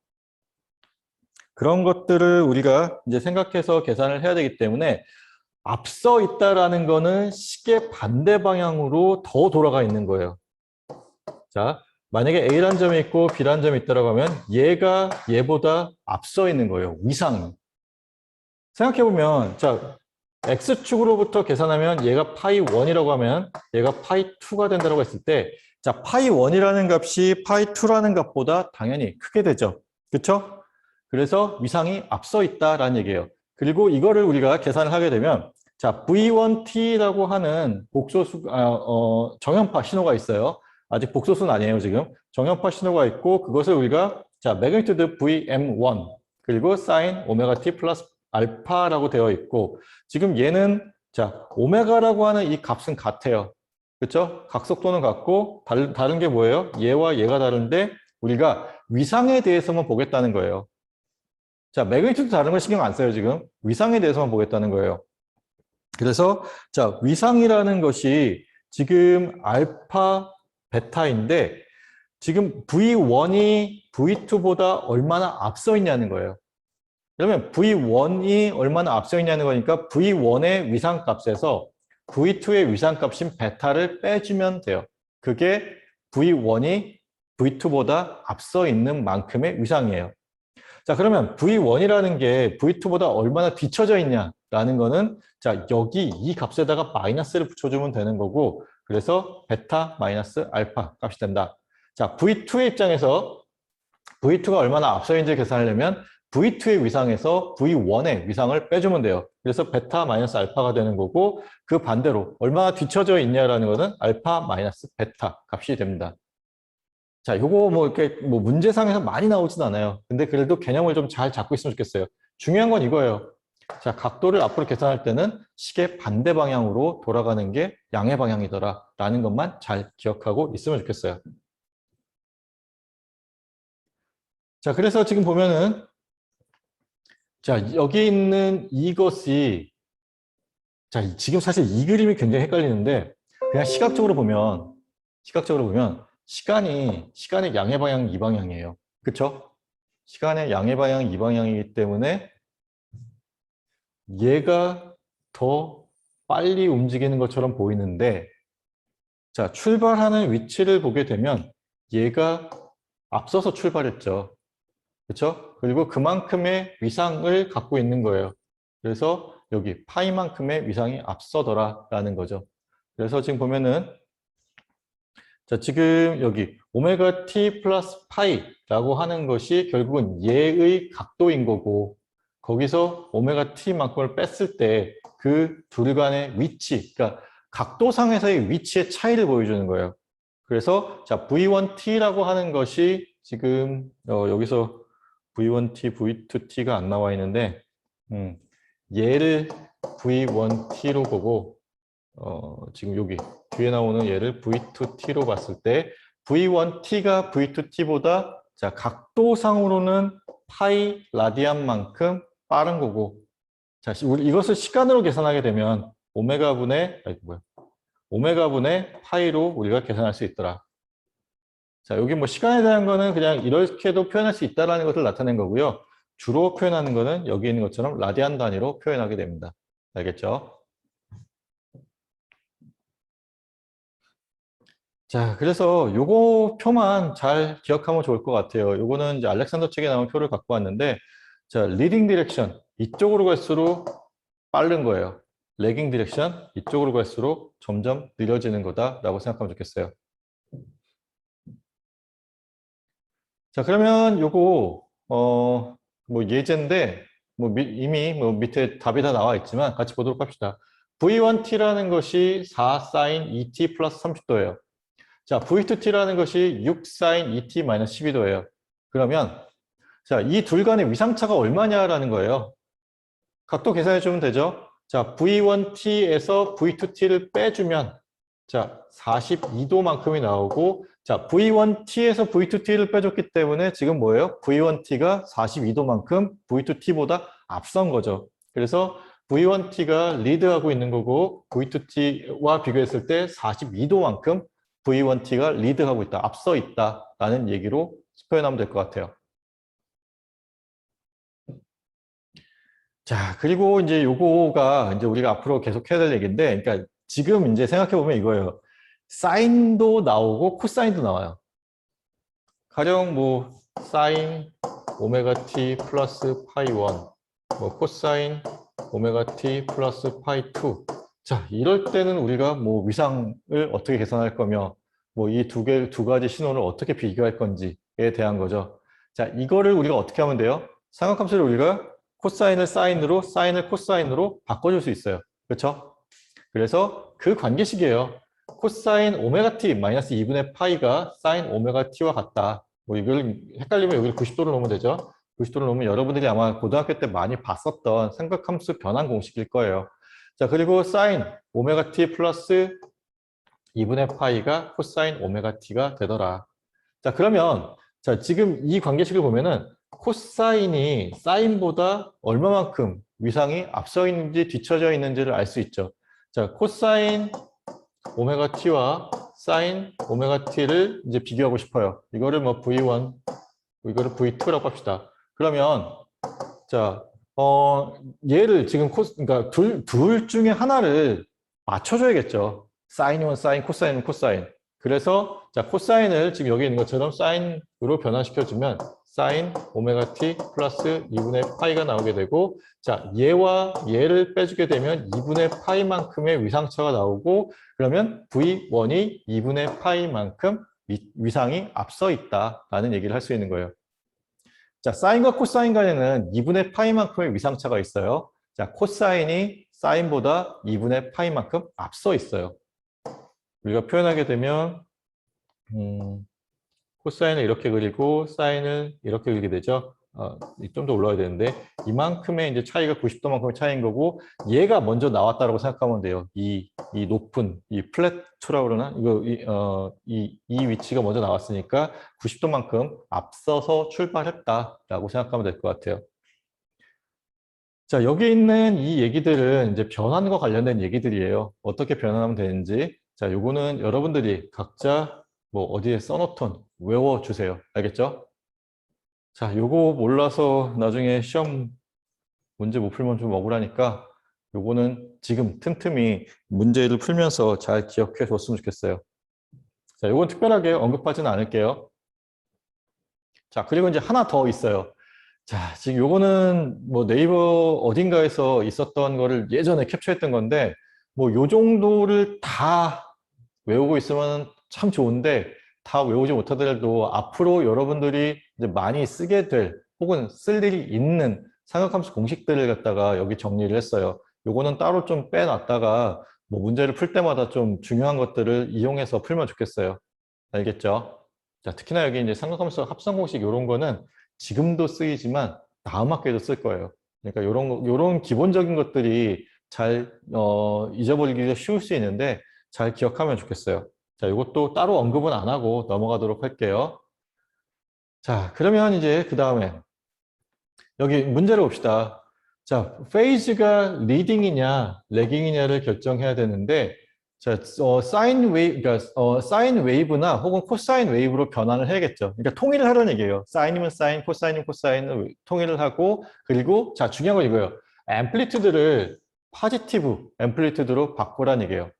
그런 것들을 우리가 이제 생각해서 계산을 해야 되기 때문에 앞서 있다라는 거는 시계 반대 방향으로 더 돌아가 있는 거예요. 자, 만약에 A라는 점이 있고 B라는 점이 있다고 하면 얘가 얘보다 앞서 있는 거예요. 위상. 생각해보면 자, X축으로부터 계산하면 얘가 파이 1이라고 하면 얘가 파이 2가 된다고 했을 때 자, 파이 1이라는 값이 파이 2라는 값보다 당연히 크게 되죠. 그렇죠? 그래서 위상이 앞서 있다라는 얘기예요. 그리고 이거를 우리가 계산을 하게 되면 자, V1T라고 하는 복소수 정연파 신호가 있어요. 아직 복소수는 아니에요, 지금. 정연파 신호가 있고 그것을 우리가 자, 매그니튜드 VM1 그리고 사인 오메가 T 플러스 알파라고 되어 있고 지금 얘는 자, 오메가라고 하는 이 값은 같아요. 그렇죠? 각속도는 같고 다른 게 뭐예요? 얘와 얘가 다른데 우리가 위상에 대해서만 보겠다는 거예요. 자, 매그니튜드 다른 거 신경 안 써요, 지금. 위상에 대해서만 보겠다는 거예요. 그래서 자, 위상이라는 것이 지금 알파, 베타인데 지금 V1이 V2보다 얼마나 앞서 있냐는 거예요. 그러면 V1이 얼마나 앞서 있냐는 거니까 V1의 위상값에서 V2의 위상값인 베타를 빼주면 돼요. 그게 V1이 V2보다 앞서 있는 만큼의 위상이에요. 자, 그러면 V1이라는 게 V2보다 얼마나 뒤쳐져 있냐라는 거는 자, 여기 이 값에다가 마이너스를 붙여주면 되는 거고, 그래서 베타 마이너스 알파 값이 된다. 자, V2의 입장에서 V2가 얼마나 앞서 있는지 계산하려면 V2의 위상에서 V1의 위상을 빼주면 돼요. 그래서 베타 마이너스 알파가 되는 거고, 그 반대로 얼마나 뒤쳐져 있냐라는 거는 알파 마이너스 베타 값이 됩니다. 자, 요거 뭐 이렇게 뭐 문제상에서 많이 나오진 않아요. 근데 그래도 개념을 좀 잘 잡고 있으면 좋겠어요. 중요한 건 이거예요. 자, 각도를 앞으로 계산할 때는 시계 반대 방향으로 돌아가는 게 양의 방향이더라 라는 것만 잘 기억하고 있으면 좋겠어요. 자, 그래서 지금 보면은 자, 여기 있는 이것이 자, 지금 사실 이 그림이 굉장히 헷갈리는데 그냥 시각적으로 보면 시간의 양의 방향 이 방향이에요. 그렇죠? 시간의 양의 방향 이 방향이기 때문에 얘가 더 빨리 움직이는 것처럼 보이는데 자, 출발하는 위치를 보게 되면 얘가 앞서서 출발했죠. 그렇죠? 그리고 그만큼의 위상을 갖고 있는 거예요. 그래서 여기 파이만큼의 위상이 앞서더라라는 거죠. 그래서 지금 보면은 자, 지금 여기 오메가 t 플러스 파이라고 하는 것이 결국은 얘의 각도인 거고 거기서 오메가 t만큼을 뺐을 때 그 둘 간의 위치, 그러니까 각도상에서의 위치의 차이를 보여주는 거예요. 그래서 자, V1t라고 하는 것이 지금 여기서 V1t, V2t가 안 나와 있는데 얘를 V1t로 보고 지금 여기 뒤에 나오는 얘를 V2t로 봤을 때 V1t가 V2t보다 자, 각도상으로는 파이 라디안만큼 빠른 거고 자, 우리 이것을 시간으로 계산하게 되면 오메가분의 파이로 우리가 계산할 수 있더라. 자, 여기 뭐 시간에 대한 거는 그냥 이렇게도 표현할 수 있다라는 것을 나타낸 거고요. 주로 표현하는 거는 여기 있는 것처럼 라디안 단위로 표현하게 됩니다. 알겠죠? 자, 그래서 요거 표만 잘 기억하면 좋을 것 같아요. 요거는 이제 알렉산더 책에 나온 표를 갖고 왔는데, 자, 리딩 디렉션 이쪽으로 갈수록 빠른 거예요. 레깅 디렉션 이쪽으로 갈수록 점점 느려지는 거다라고 생각하면 좋겠어요. 자, 그러면 요거 뭐 예제인데 뭐 이미 뭐 밑에 답이 다 나와 있지만 같이 보도록 합시다. V1t라는 것이 4sin 2t 플러스 30도예요. 자, V2t라는 것이 6sin 2t 마이너스 12도예요. 그러면 자, 이 둘 간의 위상차가 얼마냐라는 거예요. 각도 계산해 주면 되죠. 자, V1t에서 V2t를 빼주면 자, 42도만큼이 나오고 자, V1t에서 V2t를 빼줬기 때문에 지금 뭐예요? V1t가 42도만큼 V2t보다 앞선 거죠. 그래서 V1t가 리드하고 있는 거고 V2t와 비교했을 때 42도만큼 V1t가 리드하고 있다, 앞서 있다라는 얘기로 표현하면 될 것 같아요. 자, 그리고 이제 요거가 이제 우리가 앞으로 계속 해야 될 얘기인데, 그러니까 지금 이제 생각해 보면 이거예요. 사인도 나오고 코사인도 나와요. 가령 뭐 사인 오메가 t 플러스 파이 1, 뭐 코사인 오메가 t 플러스 파이 2. 자, 이럴 때는 우리가 뭐 위상을 어떻게 계산할 거며, 뭐 이 두 가지 신호를 어떻게 비교할 건지에 대한 거죠. 자, 이거를 우리가 어떻게 하면 돼요? 삼각함수를 우리가 코사인을 사인으로, 사인을 코사인으로 바꿔줄 수 있어요. 그렇죠? 그래서 그 관계식이에요. 코사인 오메가 t 마이너스 2분의 파이가 사인 오메가 t와 같다. 뭐 이걸 헷갈리면 여기를 90도를 놓으면 되죠. 90도를 놓으면 여러분들이 아마 고등학교 때 많이 봤었던 삼각함수 변환 공식일 거예요. 자, 그리고 사인 오메가 t 플러스 2분의 파이가 코사인 오메가 t가 되더라. 자, 그러면 자, 지금 이 관계식을 보면은 코사인이 사인보다 얼마만큼 위상이 앞서 있는지 뒤쳐져 있는지를 알 수 있죠. 자, 코사인 오메가 t와 사인 오메가 t를 이제 비교하고 싶어요. 이거를 뭐 V1, 이거를 V2라고 합시다. 그러면 자, 얘를 지금 그러니까 둘 중에 하나를 맞춰줘야겠죠. 사인이면 사인, 코사인은 코사인. 그래서 자 코사인을 지금 여기 있는 것처럼 사인으로 변환시켜주면 사인 오메가 t 플러스 2분의 파이가 나오게 되고 자 얘와 얘를 빼주게 되면 2분의 파이만큼의 위상차가 나오고 그러면 V1이 2분의 파이만큼 위상이 앞서 있다라는 얘기를 할 수 있는 거예요. 자 사인과 코사인 간에는 2분의 파이만큼의 위상차가 있어요. 자 코사인이 사인보다 2분의 파이만큼 앞서 있어요. 우리가 표현하게 되면 코사인을 이렇게 그리고 사인을 이렇게 그리게 되죠. 좀 더 올라와야 되는데 이만큼의 이제 차이가 90도만큼의 차이인 거고 얘가 먼저 나왔다라고 생각하면 돼요. 이 높은 이 플랫2라고 그러나 이거 이 위치가 먼저 나왔으니까 90도만큼 앞서서 출발했다라고 생각하면 될 것 같아요. 자, 여기 있는 이 얘기들은 이제 변환과 관련된 얘기들이에요. 어떻게 변환하면 되는지. 자, 요거는 여러분들이 각자 뭐 어디에 써놓던 외워주세요. 알겠죠? 자, 요거 몰라서 나중에 시험 문제 못 풀면 좀 억울하니까 요거는 지금 틈틈이 문제를 풀면서 잘 기억해 줬으면 좋겠어요. 자, 요건 특별하게 언급하지는 않을게요. 자, 그리고 이제 하나 더 있어요. 자, 지금 요거는 뭐 네이버 어딘가에서 있었던 거를 예전에 캡처했던 건데 뭐 요 정도를 다 외우고 있으면 참 좋은데 다 외우지 못하더라도 앞으로 여러분들이 이제 많이 쓰게 될 혹은 쓸 일이 있는 삼각함수 공식들을 갖다가 여기 정리를 했어요. 요거는 따로 좀 빼놨다가 뭐 문제를 풀 때마다 좀 중요한 것들을 이용해서 풀면 좋겠어요. 알겠죠? 자, 특히나 여기 이제 삼각함수 합성 공식 이런 거는 지금도 쓰이지만 다음 학기에도 쓸 거예요. 그러니까 요런 기본적인 것들이 잘 잊어버리기가 쉬울 수 있는데 잘 기억하면 좋겠어요. 자, 이것도 따로 언급은 안 하고 넘어가도록 할게요. 자, 그러면 이제 그 다음에 여기 문제를 봅시다. 자, 페이즈가 리딩이냐, 레깅이냐를 결정해야 되는데, 자, 사인 웨이브, 그러니까 사인 웨이브나 혹은 코사인 웨이브로 변환을 해야겠죠. 그러니까 통일을 하라는 얘기예요. 사인이면 사인, 코사인이면 코사인을 통일을 하고, 그리고 자, 중요한 건 이거예요. 앰플리튜드를 포지티브 앰플리튜드로 바꾸라는 얘기예요.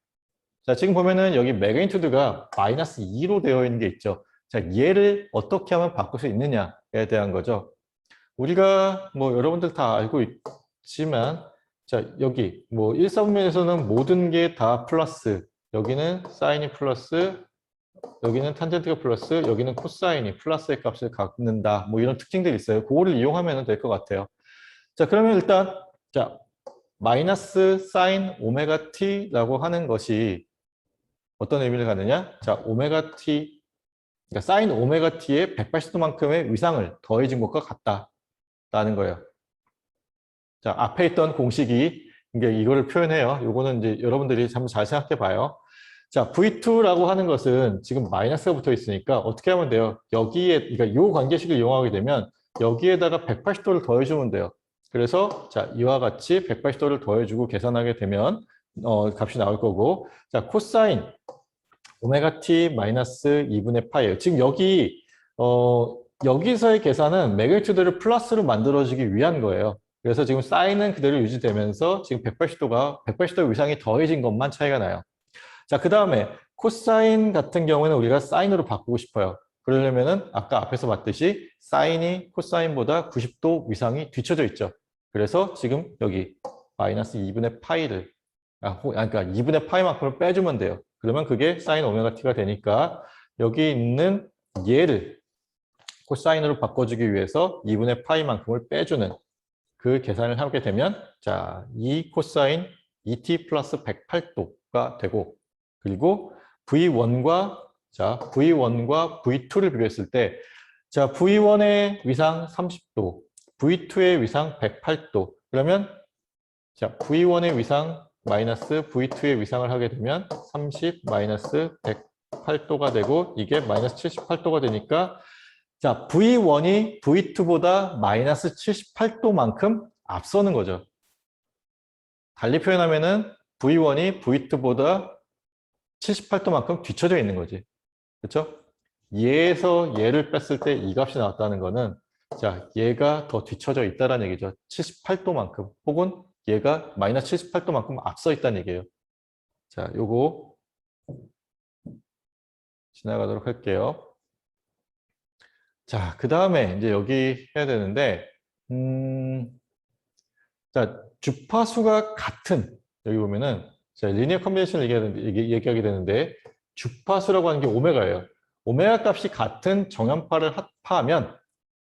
자, 지금 보면은 여기 매그니튜드가 마이너스 2로 되어 있는 게 있죠. 자, 얘를 어떻게 하면 바꿀 수 있느냐에 대한 거죠. 우리가 뭐 여러분들 다 알고 있지만 자 여기 뭐 1사분면에서는 모든 게 다 플러스 여기는 사인이 플러스 여기는 탄젠트가 플러스 여기는 코사인이 플러스의 값을 갖는다 뭐 이런 특징들이 있어요. 그거를 이용하면 될 것 같아요. 자 그러면 일단 자 마이너스 사인 오메가 t라고 하는 것이 어떤 의미를 갖느냐 자 오메가 t 그러니까 사인 오메가 t의 180도만큼의 위상을 더해진 것과 같다라는 거예요. 자, 앞에 있던 공식이 이게 이거를 표현해요. 요거는 이제 여러분들이 한번 잘 생각해 봐요. 자, V2라고 하는 것은 지금 마이너스가 붙어 있으니까 어떻게 하면 돼요? 여기에, 그러니까 요 관계식을 이용하게 되면 여기에다가 180도를 더해주면 돼요. 그래서 자, 이와 같이 180도를 더해주고 계산하게 되면 값이 나올 거고 자, 코사인 오메가 t 마이너스 2분의 파이예요. 지금 여기서의 계산은 매그니튜드를 플러스로 만들어주기 위한 거예요. 그래서 지금 사인은 그대로 유지되면서 지금 180도 이상이 더해진 것만 차이가 나요. 자, 그 다음에 코사인 같은 경우에는 우리가 사인으로 바꾸고 싶어요. 그러려면은 아까 앞에서 봤듯이 사인이 코사인보다 90도 이상이 뒤쳐져 있죠. 그래서 지금 여기 마이너스 2분의 파이를 그러니까 2분의 파이만큼을 빼주면 돼요. 그러면 그게 사인 오메가 t가 되니까 여기 있는 얘를 코사인으로 바꿔주기 위해서 2분의 파이만큼을 빼주는 그 계산을 하게 되면 자, 2 코사인 2t 플러스 108도가 되고 그리고 V1과 V2를 비교했을 때 자, V1의 위상 30도, V2의 위상 108도. 그러면 자, V1의 위상 마이너스 V2의 위상을 하게 되면 30 마이너스 108도가 되고 이게 마이너스 78도가 되니까 자, V1이 V2보다 마이너스 78도만큼 앞서는 거죠. 달리 표현하면은 V1이 V2보다 78도만큼 뒤쳐져 있는 거지. 그렇죠? 얘에서 얘를 뺐을 때 이 값이 나왔다는 거는 자, 얘가 더 뒤쳐져 있다는 얘기죠. 78도만큼 혹은 얘가 마이너스 78도만큼 앞서 있다는 얘기예요. 자, 요거 지나가도록 할게요. 자, 그 다음에 이제 여기 해야 되는데, 자, 주파수가 같은, 여기 보면은, 자, 리니어 컨비네이션을 얘기하게 되는데, 주파수라고 하는 게 오메가예요. 오메가 값이 같은 정연파를 합하면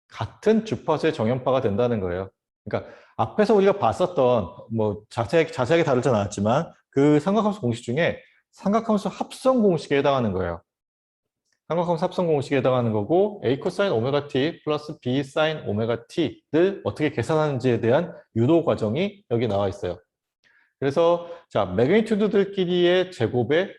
같은 주파수의 정연파가 된다는 거예요. 그러니까 앞에서 우리가 봤었던, 뭐, 자세하게 다루진 않았지만, 그 삼각함수 공식 중에 삼각함수 합성 공식에 해당하는 거예요. 삼각함수 합성 공식에 해당하는 거고 A 코사인 오메가 t 플러스 B 사인 오메가 t를 어떻게 계산하는지에 대한 유도 과정이 여기 나와 있어요. 그래서 자 매그니튜드들끼리의 제곱의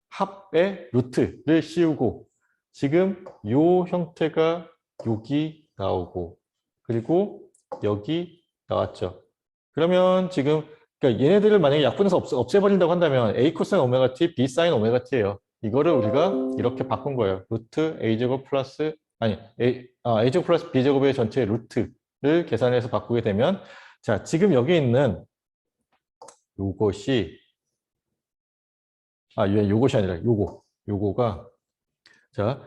합의 루트를 씌우고 지금 요 형태가 여기 나오고 그리고 여기 나왔죠. 그러면 지금 그러니까 얘네들을 만약에 약분해서 없애버린다고 한다면 A 코사인 오메가 t, B 사인 오메가 t예요. 이거를 우리가 이렇게 바꾼 거예요. 루트 A제곱 플러스 아니 A제곱 플러스 B제곱의 전체 루트를 계산해서 바꾸게 되면 자 지금 여기 있는 요것이 요것이 아니라 요거가 자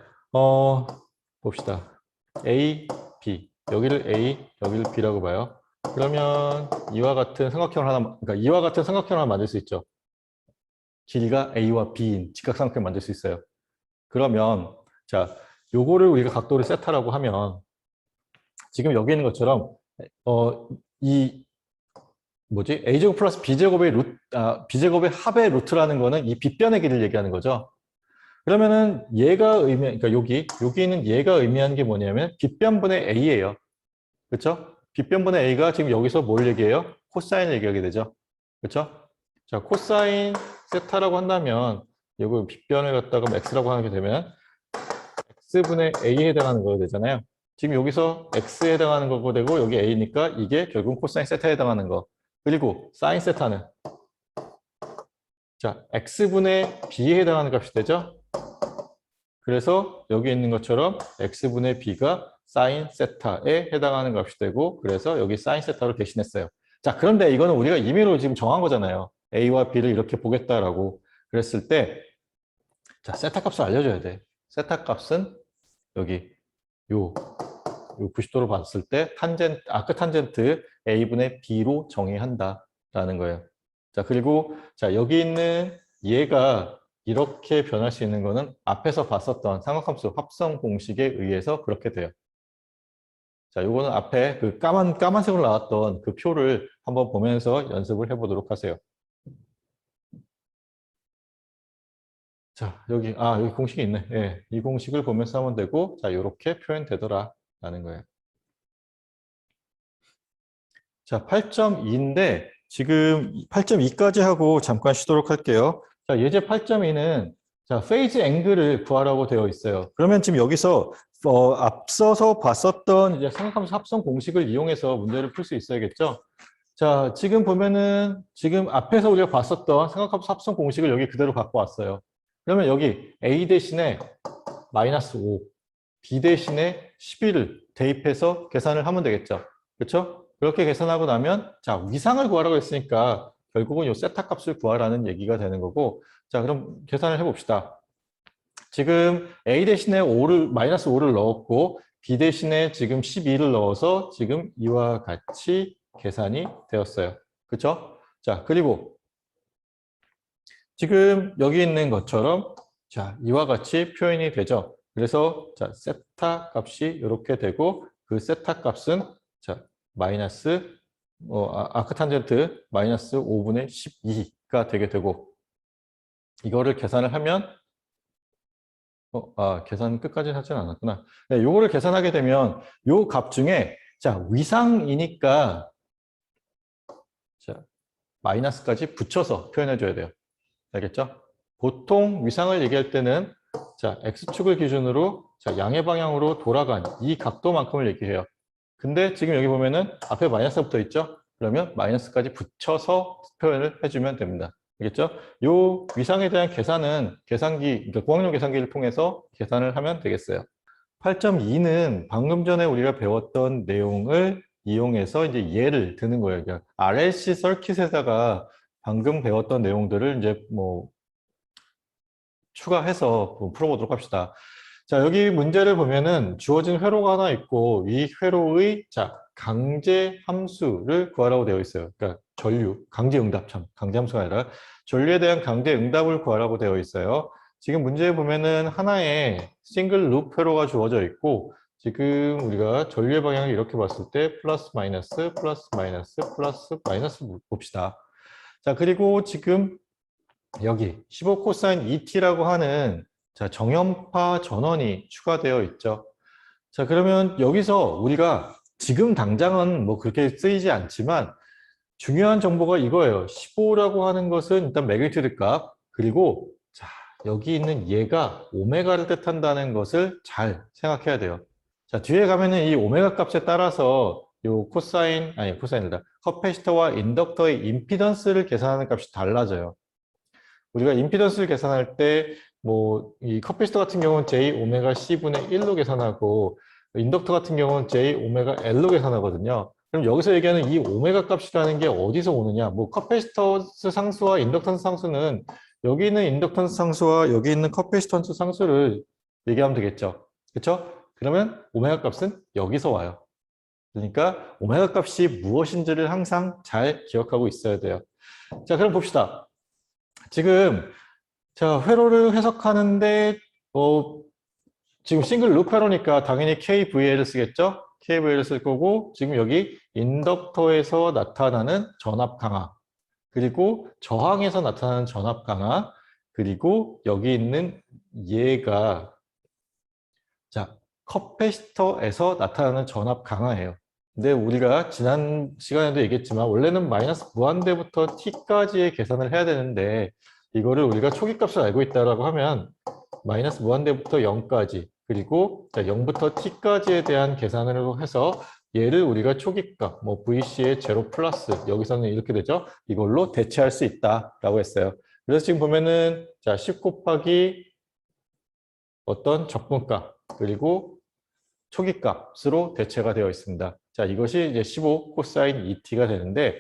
봅시다. A, B 여기를 A, 여기를 B라고 봐요. 그러면 이와 같은 삼각형을 하나 만들 수 있죠. 길이가 A와 B인 직각삼각형 만들 수 있어요. 그러면 자, 요거를 우리가 각도를 세타라고 하면 지금 여기 있는 것처럼 이 뭐지? A제곱 플러스 B제곱의 B제곱의 합의 루트라는 거는 이 빗변의 길이를 얘기하는 거죠. 그러면은 그러니까 여기 있는 얘가 의미하는 게 뭐냐면 빗변분의 A예요. 그렇죠? 빗변분의 A가 지금 여기서 뭘 얘기해요? 코사인을 얘기하게 되죠. 그렇죠? 자, 코사인 세타라고 한다면 이거 빗변을 갖다가 x라고 하게 되면 x분의 a에 해당하는 거가 되잖아요. 지금 여기서 x에 해당하는 거고 되고 여기 a니까 이게 결국 코사인 세타에 해당하는 거. 그리고 사인 세타는 자, x분의 b에 해당하는 값이 되죠. 그래서 여기 있는 것처럼 x분의 b가 사인 세타에 해당하는 값이 되고 그래서 여기 사인 세타로 대신했어요. 자, 그런데 이거는 우리가 임의로 지금 정한 거잖아요. a와 b를 이렇게 보겠다라고 그랬을 때 자, 세타 값을 알려줘야 돼. 세타 값은 여기 요 90도로 봤을 때 아크 탄젠트 a분의 b로 정의한다라는 거예요. 자, 그리고 자, 여기 있는 얘가 이렇게 변할 수 있는 거는 앞에서 봤었던 삼각함수 합성 공식에 의해서 그렇게 돼요. 자, 요거는 앞에 그 까만색으로 나왔던 그 표를 한번 보면서 연습을 해보도록 하세요. 자, 여기 공식이 있네. 예, 이 공식을 보면서 하면 되고, 자, 요렇게 표현되더라라는 거예요. 자, 8.2인데, 지금 8.2까지 하고 잠깐 쉬도록 할게요. 자, 예제 8.2는, 자, 페이즈 앵글을 구하라고 되어 있어요. 그러면 지금 여기서, 앞서서 봤었던 이제 삼각함수 합성 공식을 이용해서 문제를 풀 수 있어야겠죠? 자, 지금 보면은, 지금 앞에서 우리가 봤었던 삼각함수 합성 공식을 여기 그대로 갖고 왔어요. 그러면 여기 A 대신에 마이너스 5, B 대신에 11을 대입해서 계산을 하면 되겠죠. 그렇죠? 그렇게 계산하고 나면 자 위상을 구하라고 했으니까 결국은 이 세타 값을 구하라는 얘기가 되는 거고 자 그럼 계산을 해봅시다. 지금 A 대신에 마이너스 5를 넣었고 B 대신에 지금 12를 넣어서 지금 이와 같이 계산이 되었어요. 그렇죠? 자 그리고 지금 여기 있는 것처럼 자 이와 같이 표현이 되죠. 그래서 자 세타 값이 이렇게 되고 그 세타 값은 자 마이너스 아크탄젠트 마이너스 5분의 12가 되게 되고 이거를 계산을 하면 계산 끝까지 하지는 않았구나. 네, 요거를 계산하게 되면 요 값 중에 자 위상이니까 자 마이너스까지 붙여서 표현해 줘야 돼요. 알겠죠? 보통 위상을 얘기할 때는 자 x축을 기준으로 자 양의 방향으로 돌아간 이 각도만큼을 얘기해요. 근데 지금 여기 보면은 앞에 마이너스가 붙어 있죠? 그러면 마이너스까지 붙여서 표현을 해주면 됩니다. 알겠죠? 요 위상에 대한 계산은 그러니까 고학용 계산기를 통해서 계산을 하면 되겠어요. 8.2는 방금 전에 우리가 배웠던 내용을 이용해서 이제 예를 드는 거예요. 그러니까 RLC 서킷에다가 방금 배웠던 내용들을 이제 뭐 추가해서 풀어보도록 합시다. 자, 여기 문제를 보면은 주어진 회로가 하나 있고 이 회로의 강제 함수를 구하라고 되어 있어요. 그러니까 전류, 강제 응답 강제 함수가 아니라 전류에 대한 강제 응답을 구하라고 되어 있어요. 지금 문제에 보면은 하나의 싱글 룹 회로가 주어져 있고 지금 우리가 전류의 방향을 이렇게 봤을 때 플러스 마이너스 플러스 마이너스 플러스 마이너스 봅시다. 자, 그리고 지금 여기 15 코사인 ET라고 하는 정연파 전원이 추가되어 있죠. 자, 그러면 여기서 우리가 지금 당장은 뭐 그렇게 쓰이지 않지만 중요한 정보가 이거예요. 15라고 하는 것은 일단 매그니튜드 값, 그리고 여기 있는 얘가 오메가를 뜻한다는 것을 잘 생각해야 돼요. 자, 뒤에 가면은 이 오메가 값에 따라서 요 코사인이다. 커패시터와 인덕터의 임피던스를 계산하는 값이 달라져요. 우리가 임피던스를 계산할 때 뭐 이 커패시터 같은 경우는 J 오메가 C분의 1로 계산하고 인덕터 같은 경우는 J 오메가 L로 계산하거든요. 그럼 여기서 얘기하는 이 오메가 값이라는 게 어디서 오느냐? 뭐 커패시턴스 상수와 인덕턴스 상수는 여기 있는 인덕턴스 상수와 여기 있는 커패시턴스 상수를 얘기하면 되겠죠. 그렇죠? 그러면 오메가 값은 여기서 와요. 그러니까 오메가 값이 무엇인지를 항상 잘 기억하고 있어야 돼요. 자, 그럼 봅시다. 지금 회로를 해석하는데 지금 싱글 룹 회로니까 당연히 KVL을 쓰겠죠? KVL을 쓸 거고 지금 여기 인덕터에서 나타나는 전압 강화, 그리고 저항에서 나타나는 전압 강화, 그리고 여기 있는 얘가 커패시터에서 나타나는 전압 강화예요. 근데 우리가 지난 시간에도 얘기했지만 원래는 마이너스 무한대부터 t까지의 계산을 해야 되는데 이거를 우리가 초기값을 알고 있다라고 하면 마이너스 무한대부터 0까지 그리고 0부터 t까지에 대한 계산을 해서 얘를 우리가 초기값 뭐 VC의 제로 플러스 여기서는 이렇게 되죠. 이걸로 대체할 수 있다라고 했어요. 그래서 지금 보면은 10 곱하기 어떤 적분값 그리고 초기값으로 대체가 되어 있습니다. 자, 이것이 이제 15 코사인 ET가 되는데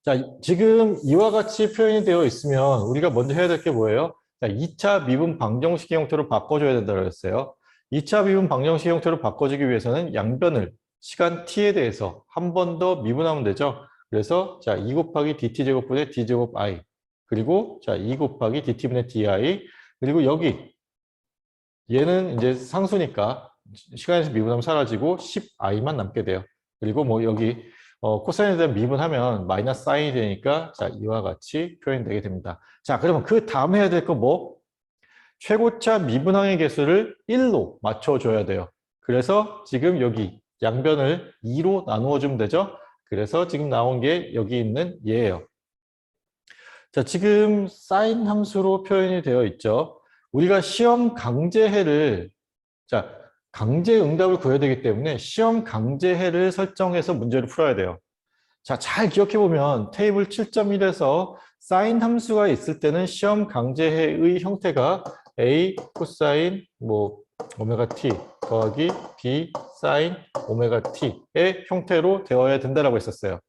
자, 지금 이와 같이 표현이 되어 있으면 우리가 먼저 해야 될 게 뭐예요? 자, 2차 미분 방정식의 형태로 바꿔줘야 된다고 했어요. 2차 미분 방정식의 형태로 바꿔주기 위해서는 양변을 시간 t에 대해서 한 번 더 미분하면 되죠. 그래서 2 곱하기 dt제곱분의 d제곱 i 그리고 2 곱하기 dt분의 di 그리고 여기 얘는 이제 상수니까 시간에서 미분하면 사라지고 10i만 남게 돼요. 그리고 뭐 여기 코사인에 대한 미분하면 마이너스 사인이 되니까 이와 같이 표현되게 됩니다. 자, 그러면 그 다음 해야 될 거 뭐? 최고차 미분항의 개수를 1로 맞춰줘야 돼요. 그래서 지금 여기 양변을 2로 나누어 주면 되죠. 그래서 지금 나온 게 여기 있는 얘예요. 자, 지금 사인 함수로 표현이 되어 있죠. 우리가 시험 강제해를 강제 응답을 구해야 되기 때문에 시험 강제해를 설정해서 문제를 풀어야 돼요. 자, 잘 기억해 보면 테이블 7.1에서 사인 함수가 있을 때는 시험 강제해의 형태가 A 코사인 뭐 오메가 t 더하기 B 사인 오메가 t의 형태로 되어야 된다라고 했었어요.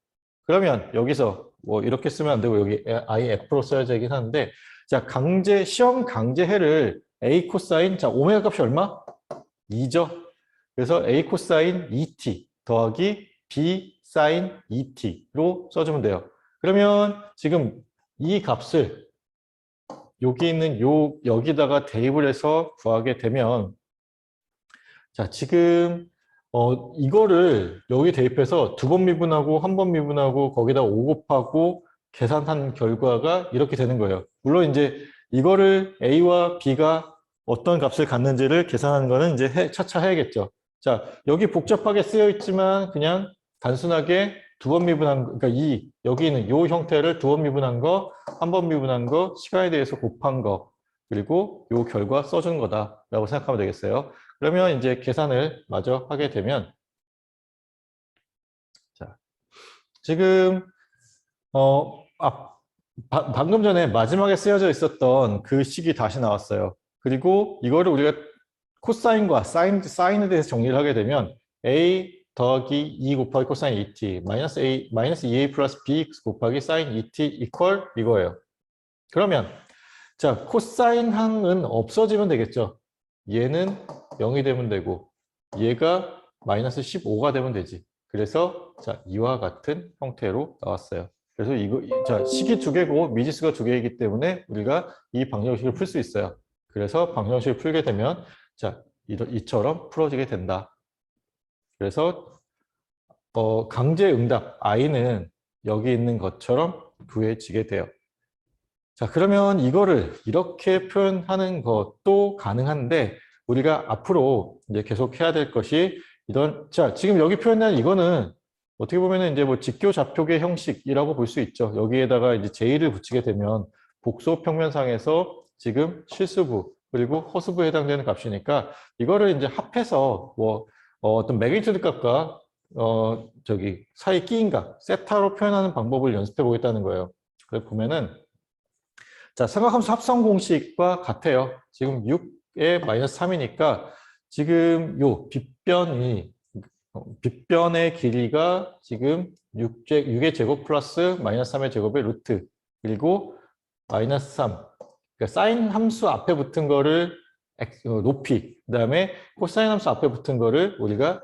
그러면 여기서 뭐 이렇게 쓰면 안 되고 여기 IF로 써야 되긴 하는데 시험 강제해를 A 코사인 오메가 값이 얼마? 2죠. 그래서 A 코사인 2t 더하기 B 사인 2t로 써주면 돼요. 그러면 지금 이 값을 여기 있는 여기다가 대입을 해서 구하게 되면 지금 이거를 여기 대입해서 2번 미분하고 1번 미분하고 거기다 5 곱하고 계산한 결과가 이렇게 되는 거예요. 물론 이제 이거를 A와 B가 어떤 값을 갖는지를 계산하는 거는 이제 차차 해야겠죠. 자, 여기 복잡하게 쓰여 있지만 그냥 단순하게 2번 미분한 그러니까 여기 있는 이 형태를 2번 미분한 거, 1번 미분한 거, 시간에 대해서 곱한 거, 그리고 이 결과 써준 거다라고 생각하면 되겠어요. 그러면 이제 계산을 마저 하게 되면 지금 방금 전에 마지막에 쓰여져 있었던 그 식이 다시 나왔어요. 그리고 이거를 우리가 코사인과 사인에 대해서 정리를 하게 되면 A 더하기 2 곱하기 코사인 2t 마이너스 2a 플러스 b 곱하기 사인 2t 이퀄 이거예요. 그러면 자, 코사인 항은 없어지면 되겠죠. 얘는 0이 되면 되고 얘가 마이너스 15가 되면 되지. 그래서 자, 이와 같은 형태로 나왔어요. 그래서 이거 자, 식이 두 개고 미지수가 두 개이기 때문에 우리가 이 방정식을 풀 수 있어요. 그래서 방정식을 풀게 되면 자, 이처럼 풀어지게 된다. 그래서 강제 응답 i는 여기 있는 것처럼 구해지게 돼요. 자, 그러면 이거를 이렇게 표현하는 것도 가능한데 우리가 앞으로 이제 계속 해야 될 것이 자, 지금 여기 표현한 이거는 어떻게 보면은 이제 뭐 직교 좌표계 형식이라고 볼 수 있죠. 여기에다가 이제 J를 붙이게 되면 복소 평면상에서 지금 실수부 그리고 허수부에 해당되는 값이니까 이거를 이제 합해서 뭐 어떤 매그니튜드 값과 저기 사이 끼인 값 세타로 표현하는 방법을 연습해 보겠다는 거예요. 그래서 보면은 자, 삼각함수 합성 공식과 같아요. 지금 6에 마이너스 3이니까 지금 요 빗변의 길이가 지금 6의 제곱 플러스 마이너스 3의 제곱의 루트 그리고 마이너스 3 그러니까 사인 함수 앞에 붙은 거를 높이 그 다음에 코사인 함수 앞에 붙은 거를 우리가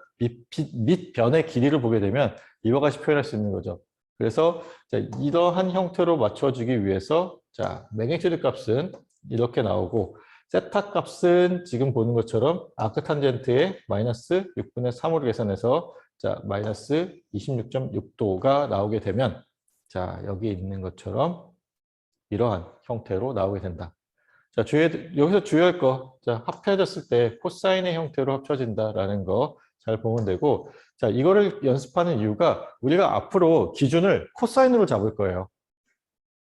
밑변의 길이를 보게 되면 이와 같이 표현할 수 있는 거죠. 그래서 자, 이러한 형태로 맞춰주기 위해서 자, 매그니튜드 값은 이렇게 나오고 세타 값은 지금 보는 것처럼 아크탄젠트의 마이너스 6분의 3으로 계산해서 자, 마이너스 26.6도가 나오게 되면 자, 여기 있는 것처럼 이러한 형태로 나오게 된다. 자, 여기서 주의할 거, 자, 합해졌을 때 코사인의 형태로 합쳐진다라는 거 잘 보면 되고, 자, 이거를 연습하는 이유가 우리가 앞으로 기준을 코사인으로 잡을 거예요.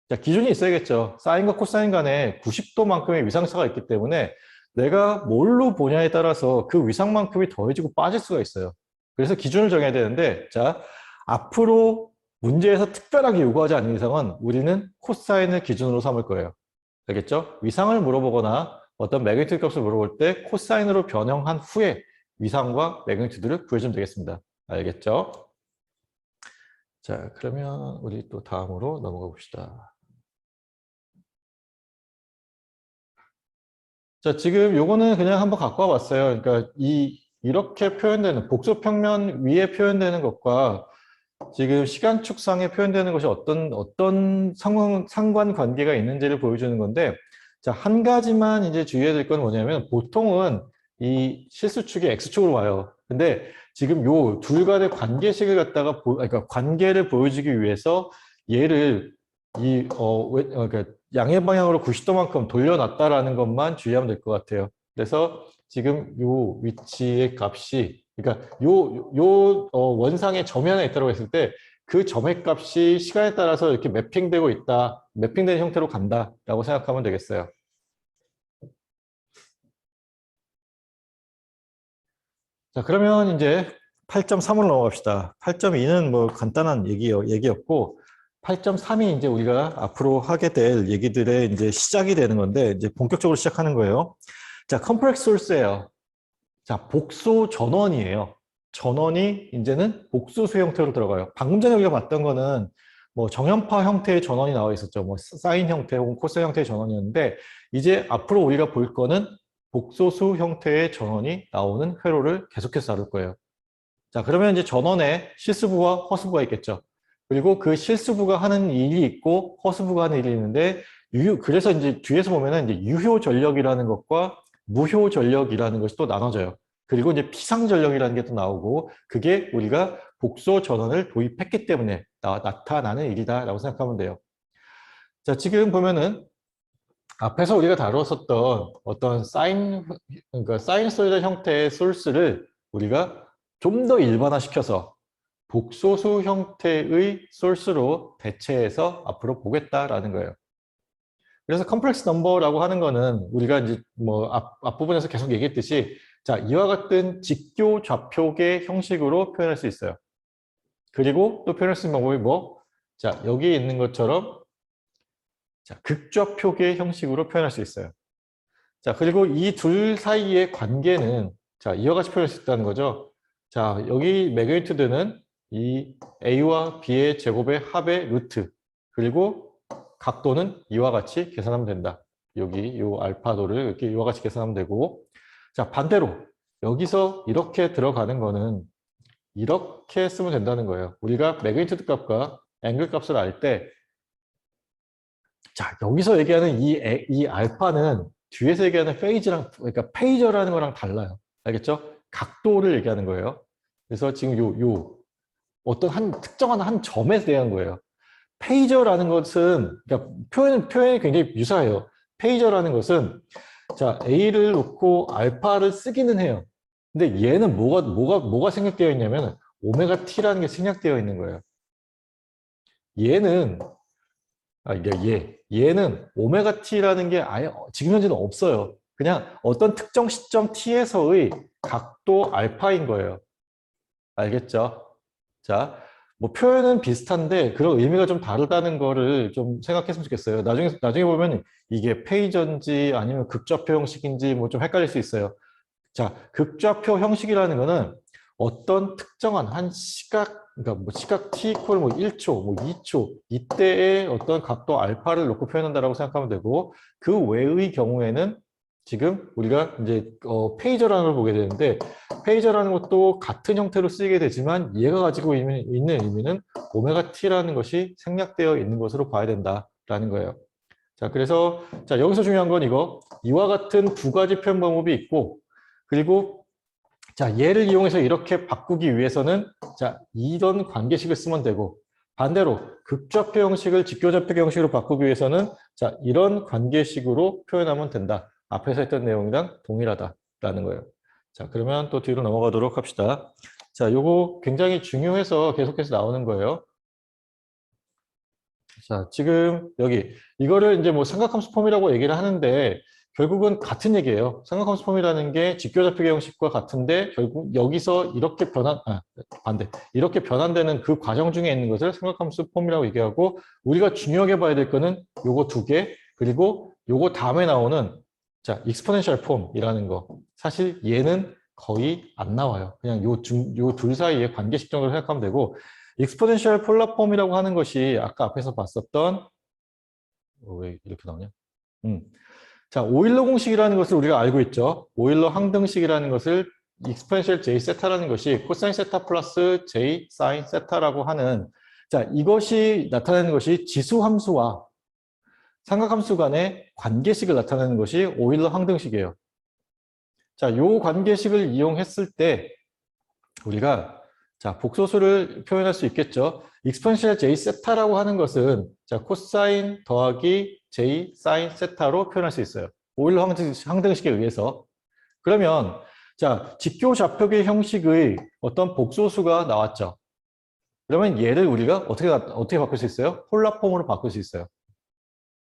자, 기준이 있어야겠죠. 사인과 코사인 간에 90도만큼의 위상차가 있기 때문에 내가 뭘로 보냐에 따라서 그 위상만큼이 더해지고 빠질 수가 있어요. 그래서 기준을 정해야 되는데, 자, 앞으로 문제에서 특별하게 요구하지 않는 이상은 우리는 코사인을 기준으로 삼을 거예요. 알겠죠? 위상을 물어보거나 어떤 매그니튜드 값을 물어볼 때 코사인으로 변형한 후에 위상과 매그니튜드를 구해주면 되겠습니다. 알겠죠? 자, 그러면 우리 또 다음으로 넘어가 봅시다. 자, 지금 요거는 그냥 한번 갖고 와봤어요. 그러니까 이렇게 표현되는 복소평면 위에 표현되는 것과 지금 시간축상에 표현되는 것이 어떤 상관관계가 있는지를 보여주는 건데, 자, 한 가지만 이제 주의해야 될 건 뭐냐면, 보통은 이 실수축이 X축으로 와요. 근데 지금 요 둘 간의 관계식을 갖다가, 그러니까 관계를 보여주기 위해서 얘를 그러니까 양의 방향으로 90도만큼 돌려놨다라는 것만 주의하면 될 것 같아요. 그래서 지금 요 위치의 값이 그러니까 원상의 점연에 있다고 했을 때 그 점의 값이 시간에 따라서 이렇게 매핑되고 있다, 매핑된 형태로 간다라고 생각하면 되겠어요. 자, 그러면 이제 8.3으로 넘어갑시다. 8.2는 뭐 간단한 얘기였고 8.3이 이제 우리가 앞으로 하게 될 얘기들의 이제 시작이 되는 건데 이제 본격적으로 시작하는 거예요. 자, 컴플렉스 소스예요. 자, 복소 전원이에요. 전원이 이제는 복소수 형태로 들어가요. 방금 전에 우리가 봤던 거는 뭐 정연파 형태의 전원이 나와 있었죠. 뭐 사인 형태 혹은 코스 형태의 전원이었는데 이제 앞으로 우리가 볼 거는 복소수 형태의 전원이 나오는 회로를 계속해서 다룰 거예요. 자, 그러면 이제 전원에 실수부와 허수부가 있겠죠. 그리고 그 실수부가 하는 일이 있고 허수부가 하는 일이 있는데 그래서 이제 뒤에서 보면은 이제 유효 전력이라는 것과 무효 전력이라는 것이 또 나눠져요. 그리고 이제 피상 전력이라는 게 또 나오고 그게 우리가 복소 전원을 도입했기 때문에 나타나는 일이다라고 생각하면 돼요. 자, 지금 보면은 앞에서 우리가 다루었었던 어떤 그러니까 사이너소이드 형태의 소스를 우리가 좀 더 일반화시켜서 복소수 형태의 소스로 대체해서 앞으로 보겠다라는 거예요. 그래서 컴플렉스 넘버라고 하는 거는 우리가 이제 뭐 앞부분에서 계속 얘기했듯이 자, 이와 같은 직교 좌표계 형식으로 표현할 수 있어요. 그리고 또 표현할 수 있는 방법이 뭐? 자, 여기 있는 것처럼 자, 극좌표계 형식으로 표현할 수 있어요. 자, 그리고 이 둘 사이의 관계는 자, 이와 같이 표현할 수 있다는 거죠. 자, 여기 매그니튜드는 이 A와 B의 제곱의 합의 루트 그리고 각도는 이와 같이 계산하면 된다. 여기 요 알파도를 이렇게 이와 같이 계산하면 되고, 자, 반대로 여기서 이렇게 들어가는 거는 이렇게 쓰면 된다는 거예요. 우리가 매그니튜드 값과 앵글 값을 알 때, 자, 여기서 얘기하는 이 알파는 뒤에서 얘기하는 페이지랑, 그러니까 페이저라는 거랑 달라요. 알겠죠? 각도를 얘기하는 거예요. 그래서 지금 어떤 특정한 한 점에 대한 거예요. 페이저라는 것은, 그러니까 표현이 굉장히 유사해요. 페이저라는 것은, 자, A를 놓고 알파를 쓰기는 해요. 근데 얘는 뭐가 생략되어 있냐면, 오메가 T라는 게 생략되어 있는 거예요. 얘는, 얘는 오메가 T라는 게 아예 지금 현재는 없어요. 그냥 어떤 특정 시점 T에서의 각도 알파인 거예요. 알겠죠? 자, 뭐 표현은 비슷한데 그런 의미가 좀 다르다는 거를 좀 생각했으면 좋겠어요. 나중에 보면 이게 페이저인지 아니면 극좌표 형식인지 뭐 좀 헷갈릴 수 있어요. 자, 극좌표 형식이라는 거는 어떤 특정한 한 시각, 그러니까 뭐 시각 t 이퀄 뭐 1초, 뭐 2초 이때의 어떤 각도 알파를 놓고 표현한다라고 생각하면 되고, 그 외의 경우에는 지금 우리가 이제 페이저라는 걸 보게 되는데, 페이저라는 것도 같은 형태로 쓰이게 되지만 얘가 가지고 있는 의미는 오메가 t라는 것이 생략되어 있는 것으로 봐야 된다라는 거예요. 자, 그래서 자, 여기서 중요한 건 이와 같은 두 가지 표현 방법이 있고, 그리고 자, 얘를 이용해서 이렇게 바꾸기 위해서는 자, 이런 관계식을 쓰면 되고, 반대로 극좌표 형식을 직교좌표 형식으로 바꾸기 위해서는 자, 이런 관계식으로 표현하면 된다. 앞에서 했던 내용이랑 동일하다라는 거예요. 자, 그러면 또 뒤로 넘어가도록 합시다. 자, 요거 굉장히 중요해서 계속해서 나오는 거예요. 자, 지금 여기 이거를 이제 뭐 삼각함수 폼이라고 얘기를 하는데 결국은 같은 얘기예요. 삼각함수 폼이라는 게 직교좌표계 형식과 같은데 결국 여기서 이렇게 반대. 이렇게 변환되는 그 과정 중에 있는 것을 삼각함수 폼이라고 얘기하고, 우리가 중요하게 봐야 될 거는 요거 두 개, 그리고 요거 다음에 나오는 자, 익스포넨셜 폼이라는 거. 사실 얘는 거의 안 나와요. 그냥 요 둘 사이의 관계식 정도로 생각하면 되고, 익스포넨셜 폴라폼이라고 하는 것이 아까 앞에서 봤었던 왜 이렇게 나오냐? 자, 오일러 공식이라는 것을 우리가 알고 있죠. 오일러 항등식이라는 것을 익스포넨셜 j 세타라는 것이 코사인 세타 플러스 j 사인 세타라고 하는, 자, 이것이 나타내는 것이 지수 함수와 삼각함수 간의 관계식을 나타내는 것이 오일러 항등식이에요. 자, 요 관계식을 이용했을 때 우리가 자, 복소수를 표현할 수 있겠죠. 익스포넨셜 j 세타라고 하는 것은 자, 코사인 더하기 j 사인 세타로 표현할 수 있어요. 오일러 항등식에 의해서. 그러면 자, 직교좌표계 형식의 어떤 복소수가 나왔죠. 그러면 얘를 우리가 어떻게 바꿀 수 있어요? 폴라폼으로 바꿀 수 있어요.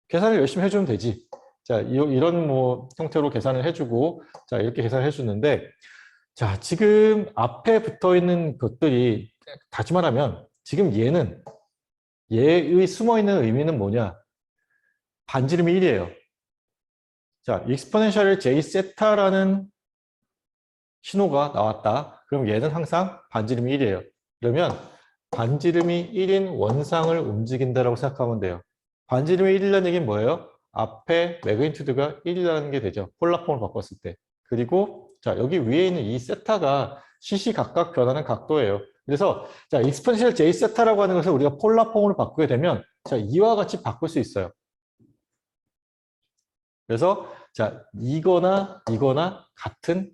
계산을 열심히 해주면 되지. 자, 이런 뭐 형태로 계산을 해주고, 자, 이렇게 계산을 해주는데, 자, 지금 앞에 붙어 있는 것들이 다시 말하면 지금 얘의 숨어 있는 의미는 뭐냐? 반지름이 1이에요. 자, 익스포넨셜 j 세타라는 신호가 나왔다. 그럼 얘는 항상 반지름이 1이에요. 그러면 반지름이 1인 원상을 움직인다라고 생각하면 돼요. 반지름이 1이라는 얘기는 뭐예요? 앞에 매그니튜드가 1이라는 게 되죠. 폴라폼을 바꿨을 때. 그리고 자, 여기 위에 있는 이 세타가 시시각각 변하는 각도예요. 그래서 자, 익스포넨셜 j 세타라고 하는 것을 우리가 폴라폼으로 바꾸게 되면 자, 이와 같이 바꿀 수 있어요. 그래서 자, 이거나 같은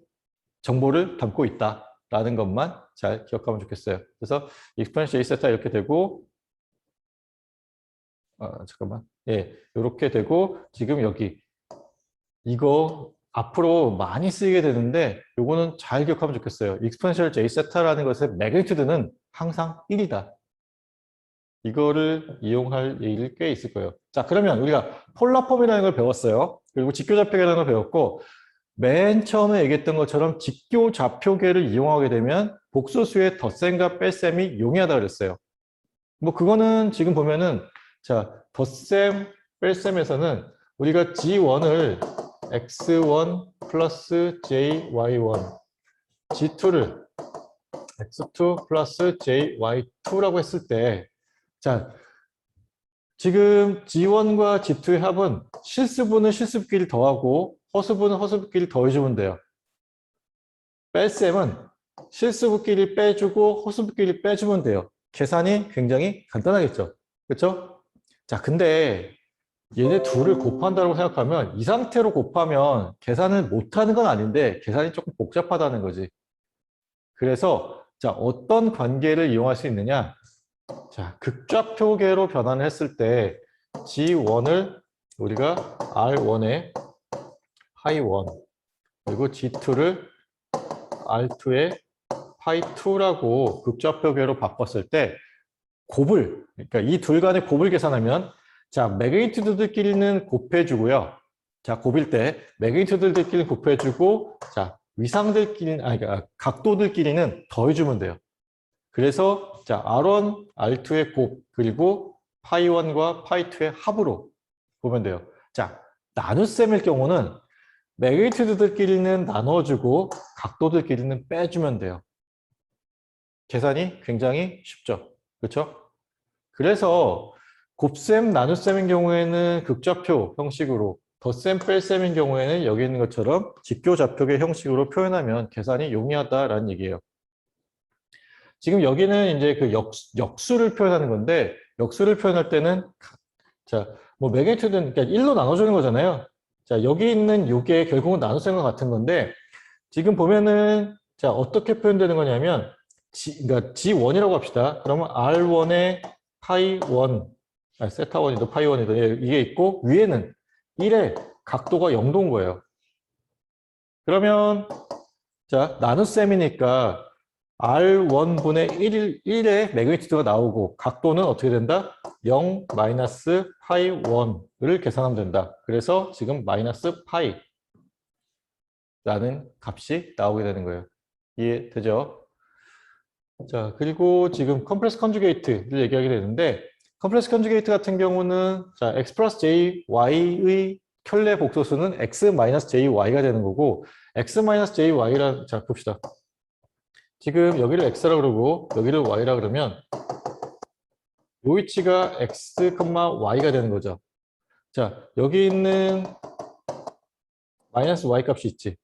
정보를 담고 있다라는 것만 잘 기억하면 좋겠어요. 그래서 익스포넨셜 j 세타 이렇게 되고, 잠깐만, 예, 이렇게 되고, 지금 여기 이거 앞으로 많이 쓰이게 되는데 요거는 잘 기억하면 좋겠어요. 익스포넨셜 j 세타라는 것의 매그니튜드는 항상 1이다. 이거를 이용할 일이 꽤 있을 거예요. 자, 그러면 우리가 폴라폼이라는 걸 배웠어요. 그리고 직교좌표계라는 걸 배웠고, 맨 처음에 얘기했던 것처럼 직교좌표계를 이용하게 되면 복소수의 덧셈과 뺄셈이 용이하다 그랬어요. 뭐 그거는 지금 보면은 자, 덧셈, 뺄셈에서는 우리가 G1을 X1 플러스 JY1, G2를 X2 플러스 JY2라고 했을 때, 자, 지금 G1과 G2의 합은 실수분은 실수끼리 더하고 허수분은 허수끼리 더해주면 돼요. 뺄셈은 실수분끼리 빼주고 허수분끼리 빼주면 돼요. 계산이 굉장히 간단하겠죠. 그렇죠? 자, 근데 얘네 둘을 곱한다고 생각하면 이 상태로 곱하면 계산을 못하는 건 아닌데 계산이 조금 복잡하다는 거지. 그래서 자, 어떤 관계를 이용할 수 있느냐? 자, 극좌표계로 변환을 했을 때 G1을 우리가 R1에 파이1 그리고 G2를 R2에 파이2라고 극좌표계로 바꿨을 때 곱을, 그러니까 이 둘 간의 곱을 계산하면 자, 매그니튜드들끼리는 곱해주고요. 자, 곱일 때 매그니튜드들끼리는 곱해주고 자, 위상들끼리는, 아니, 그러니까 각도들끼리는 더해주면 돼요. 그래서 자, R1, R2의 곱, 그리고 파이1과 파이2의 합으로 보면 돼요. 자, 나눗셈일 경우는 매그니튜드들끼리는 나눠주고 각도들끼리는 빼주면 돼요. 계산이 굉장히 쉽죠. 그렇죠? 그래서 곱셈, 나눗셈인 경우에는 극좌표 형식으로, 덧셈, 뺄셈인 경우에는 여기 있는 것처럼 직교좌표계 형식으로 표현하면 계산이 용이하다라는 얘기예요. 지금 여기는 이제 그 역수를 표현하는 건데, 역수를 표현할 때는 자, 뭐 매그니튜드는 그러니까 1로 나눠주는 거잖아요. 자, 여기 있는 요게 결국은 나눗셈과 같은 건데, 지금 보면은 자, 어떻게 표현되는 거냐면 그러니까 G1이라고 합시다. 그러면 R1의 파이1, 세타1이든 파이1이든 이게 있고 위에는 1의 각도가 0도인 거예요. 그러면 자, 나눗셈이니까 R1분의 1의 매그니튜드가 나오고 각도는 어떻게 된다? 0 마이너스 파이 1을 계산하면 된다. 그래서 지금 마이너스 파이 라는 값이 나오게 되는 거예요. 이해되죠? 자, 그리고 지금 컴플렉스 컨주게이트를 얘기하게 되는데 컴플렉스 컨주게이트 같은 경우는 자, x 플러스 j, y의 켤레 복소수는 x 마이너스 j, y가 되는 거고 x 마이너스 j, y라 자, 봅시다. 지금 여기를 x라 그러고 여기를 y라 그러면 요 위치가 x, y가 되는 거죠. 자, 여기 있는 마이너스 y 값이 있지.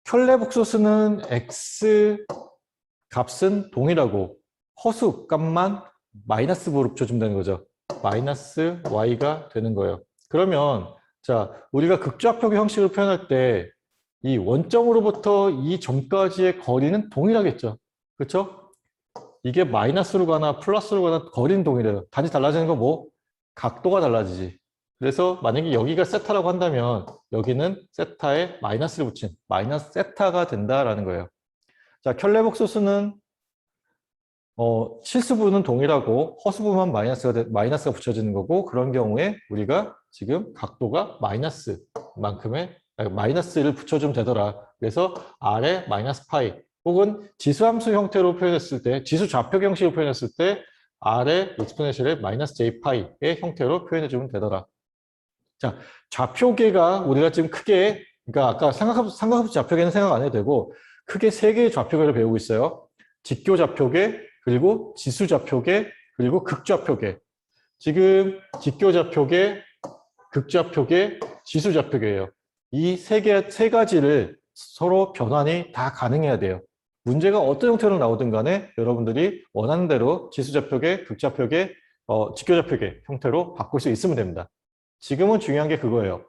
켤레 복소수는 x 값은 동일하고 허수 값만 마이너스로 붙여주면 되는 거죠. 마이너스 y가 되는 거예요. 그러면 자, 우리가 극좌표계 형식을 표현할 때 이 원점으로부터 이 점까지의 거리는 동일하겠죠. 그렇죠? 이게 마이너스로 가나 플러스로 가나 거리는 동일해요. 단지 달라지는 건 뭐? 각도가 달라지지. 그래서 만약에 여기가 세타라고 한다면 여기는 세타에 마이너스를 붙인 마이너스 세타가 된다라는 거예요. 자, 켤레 복소수는 실수분은 동일하고 허수분만 마이너스가 붙여지는 거고 그런 경우에 우리가 지금 각도가 마이너스를 붙여주면 되더라. 그래서 R에 마이너스 파이 혹은 지수함수 형태로 표현했을 때 지수 좌표 형식으로 표현했을 때 R의 익스포넨셜의 마이너스 J 파이의 형태로 표현해주면 되더라. 자, 좌표계가 우리가 지금 크게 그러니까 아까 삼각함수 좌표계는 생각 안 해도 되고 크게 세 개의 좌표계를 배우고 있어요. 직교 좌표계, 그리고 지수 좌표계, 그리고 극좌표계. 지금 직교 좌표계, 극좌표계, 지수 좌표계예요. 이 세 가지를 서로 변환이 다 가능해야 돼요. 문제가 어떤 형태로 나오든 간에 여러분들이 원하는 대로 지수 좌표계, 극좌표계, 직교 좌표계 형태로 바꿀 수 있으면 됩니다. 지금은 중요한 게 그거예요.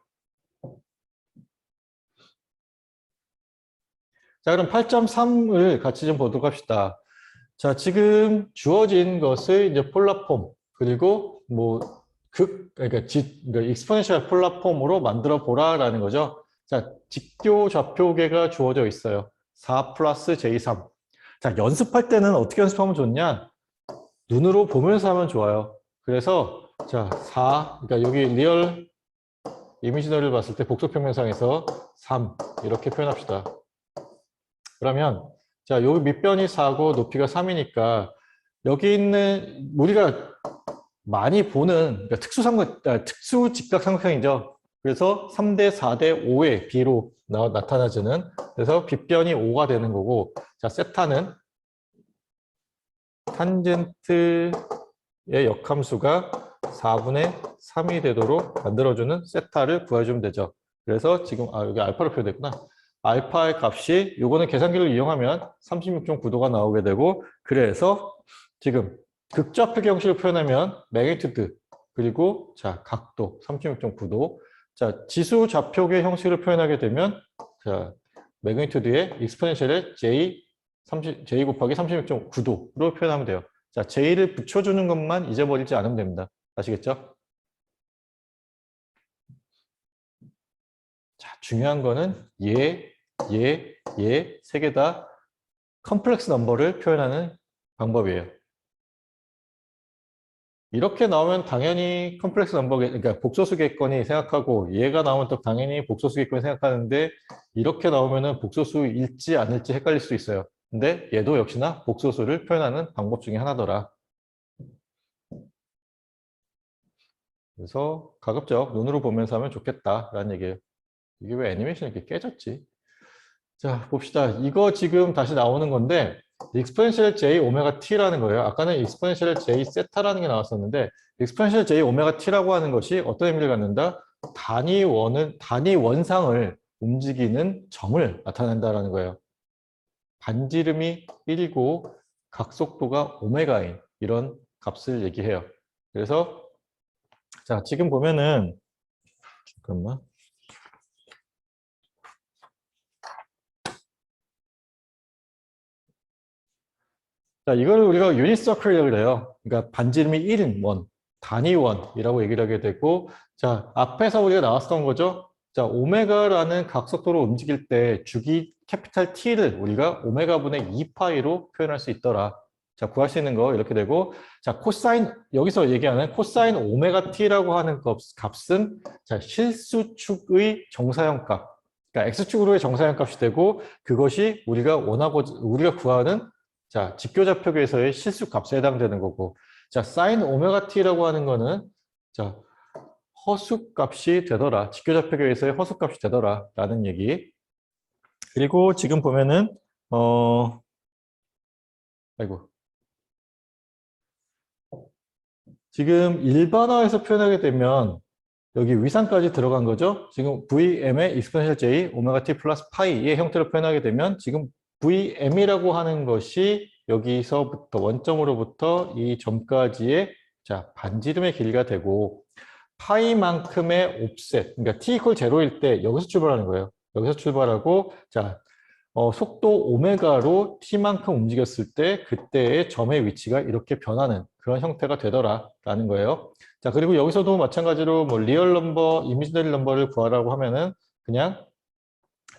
자, 그럼 8.3을 같이 좀 보도록 합시다. 자, 지금 주어진 것을 이제 폴라폼, 그리고 뭐, 그러니까 익스포넨셜 폴라폼으로 만들어 보라라는 거죠. 자, 직교 좌표계가 주어져 있어요. 4 플러스 J3. 자, 연습할 때는 어떻게 연습하면 좋냐? 눈으로 보면서 하면 좋아요. 그래서, 자, 4, 그러니까 여기 리얼 이미지너리를 봤을 때 복소평면상에서 3, 이렇게 표현합시다. 그러면 자, 여기 밑변이 4고 높이가 3이니까 여기 있는 우리가 많이 보는 그러니까 특수 직각 삼각형이죠. 그래서 3대 4대 5의 B로 나타나지는 그래서 빗변이 5가 되는 거고 자, 세타는 탄젠트의 역함수가 4분의 3이 되도록 만들어주는 세타를 구해주면 되죠. 그래서 지금 여기 알파로 표현됐구나. 알파의 값이 요거는 계산기를 이용하면 36.9도가 나오게 되고, 그래서 지금 극좌표기 형식을 표현하면 매그니튜드 그리고 자 각도 36.9도, 자 지수 좌표계 형식을 표현하게 되면 자 매그니튜드의 익스포넨셜의 j 곱하기 36.9도로 표현하면 돼요. 자 j를 붙여주는 것만 잊어버리지 않으면 됩니다. 아시겠죠? 자 중요한 거는 얘 세 개 다 컴플렉스 넘버를 표현하는 방법이에요. 이렇게 나오면 당연히 컴플렉스 넘버, 그러니까 복소수겠거니 생각하고, 얘가 나오면 또 당연히 복소수겠거니 생각하는데, 이렇게 나오면은 복소수일지 아닐지 헷갈릴 수 있어요. 근데 얘도 역시나 복소수를 표현하는 방법 중에 하나더라. 그래서 가급적 눈으로 보면서 하면 좋겠다라는 얘기예요. 이게 왜 애니메이션이 이렇게 깨졌지? 자, 봅시다. 이거 지금 다시 나오는 건데, 익스포넨셜 j 오메가 t라는 거예요. 아까는 익스포넨셜 j 세타라는 게 나왔었는데, 익스포넨셜 j 오메가 t라고 하는 것이 어떤 의미를 갖는다? 단위 원상을 움직이는 점을 나타낸다라는 거예요. 반지름이 1이고 각속도가 오메가인 이런 값을 얘기해요. 그래서 자, 지금 보면은 잠깐만. 자, 이걸 우리가 유닛 서클이라고 그래요. 그러니까 반지름이 1인 원, 단위원이라고 얘기를 하게 되고, 자, 앞에서 우리가 나왔던 거죠. 자, 오메가라는 각속도로 움직일 때 주기 캐피탈 T를 우리가 오메가분의 2파이로 표현할 수 있더라. 자, 구할 수 있는 거 이렇게 되고, 자, 코사인, 여기서 얘기하는 코사인 오메가 T라고 하는 값은 자, 실수축의 정사형 값. 그러니까 X축으로의 정사형 값이 되고, 그것이 우리가 구하는 자, 직교좌표계에서의 실수 값에 해당되는 거고, 자, 사인 오메가 t라고 하는 거는 자, 허수 값이 되더라. 직교좌표계에서의 허수 값이 되더라. 라는 얘기. 그리고 지금 보면은 아이고. 지금 일반화해서 표현하게 되면 여기 위상까지 들어간 거죠. 지금 VM의 익스포넨셜 J 오메가 T 플러스 파이의 형태로 표현하게 되면 지금 VM이라고 하는 것이 여기서부터 원점으로부터 이 점까지의 자 반지름의 길이가 되고 파이만큼의 옵셋, 그러니까 T 이퀄 제로일 때 여기서 출발하는 거예요. 여기서 출발하고 자 속도 오메가로 T만큼 움직였을 때 그때의 점의 위치가 이렇게 변하는 그런 형태가 되더라라는 거예요. 자, 그리고 여기서도 마찬가지로 뭐 리얼 넘버, 이미지너리 넘버를 구하라고 하면은 그냥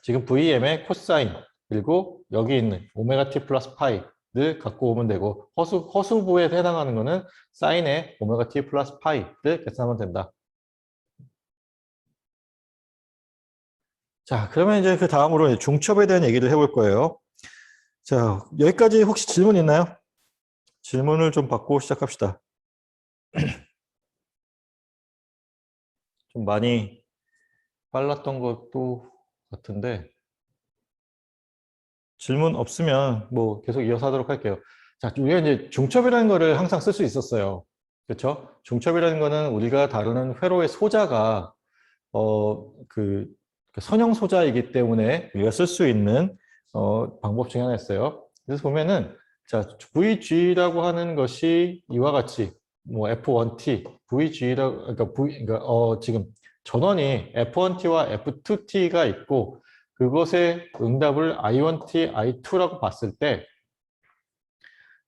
지금 VM의 코사인 그리고 여기 있는 오메가 T 플러스 파이를 갖고 오면 되고 허수부에 해당하는 거는 사인의 오메가 T 플러스 파이를 계산하면 된다. 자, 그러면 이제 그 다음으로 중첩에 대한 얘기를 해볼 거예요. 자, 여기까지 혹시 질문 있나요? 질문을 좀 받고 시작합시다. 좀 많이 빨랐던 것도 같은데 질문 없으면 뭐 계속 이어서 하도록 할게요. 자, 우리가 이제 중첩이라는 거를 항상 쓸 수 있었어요. 그렇죠? 중첩이라는 거는 우리가 다루는 회로의 소자가 그 선형 소자이기 때문에 우리가 쓸 수 있는 방법 중에 하나였어요. 그래서 보면은 자, VG라고 하는 것이 이와 같이 뭐 F1T, VG라고 그러니까 지금 전원이 F1T와 F2T가 있고 그것의 응답을 I1T, I2라고 봤을 때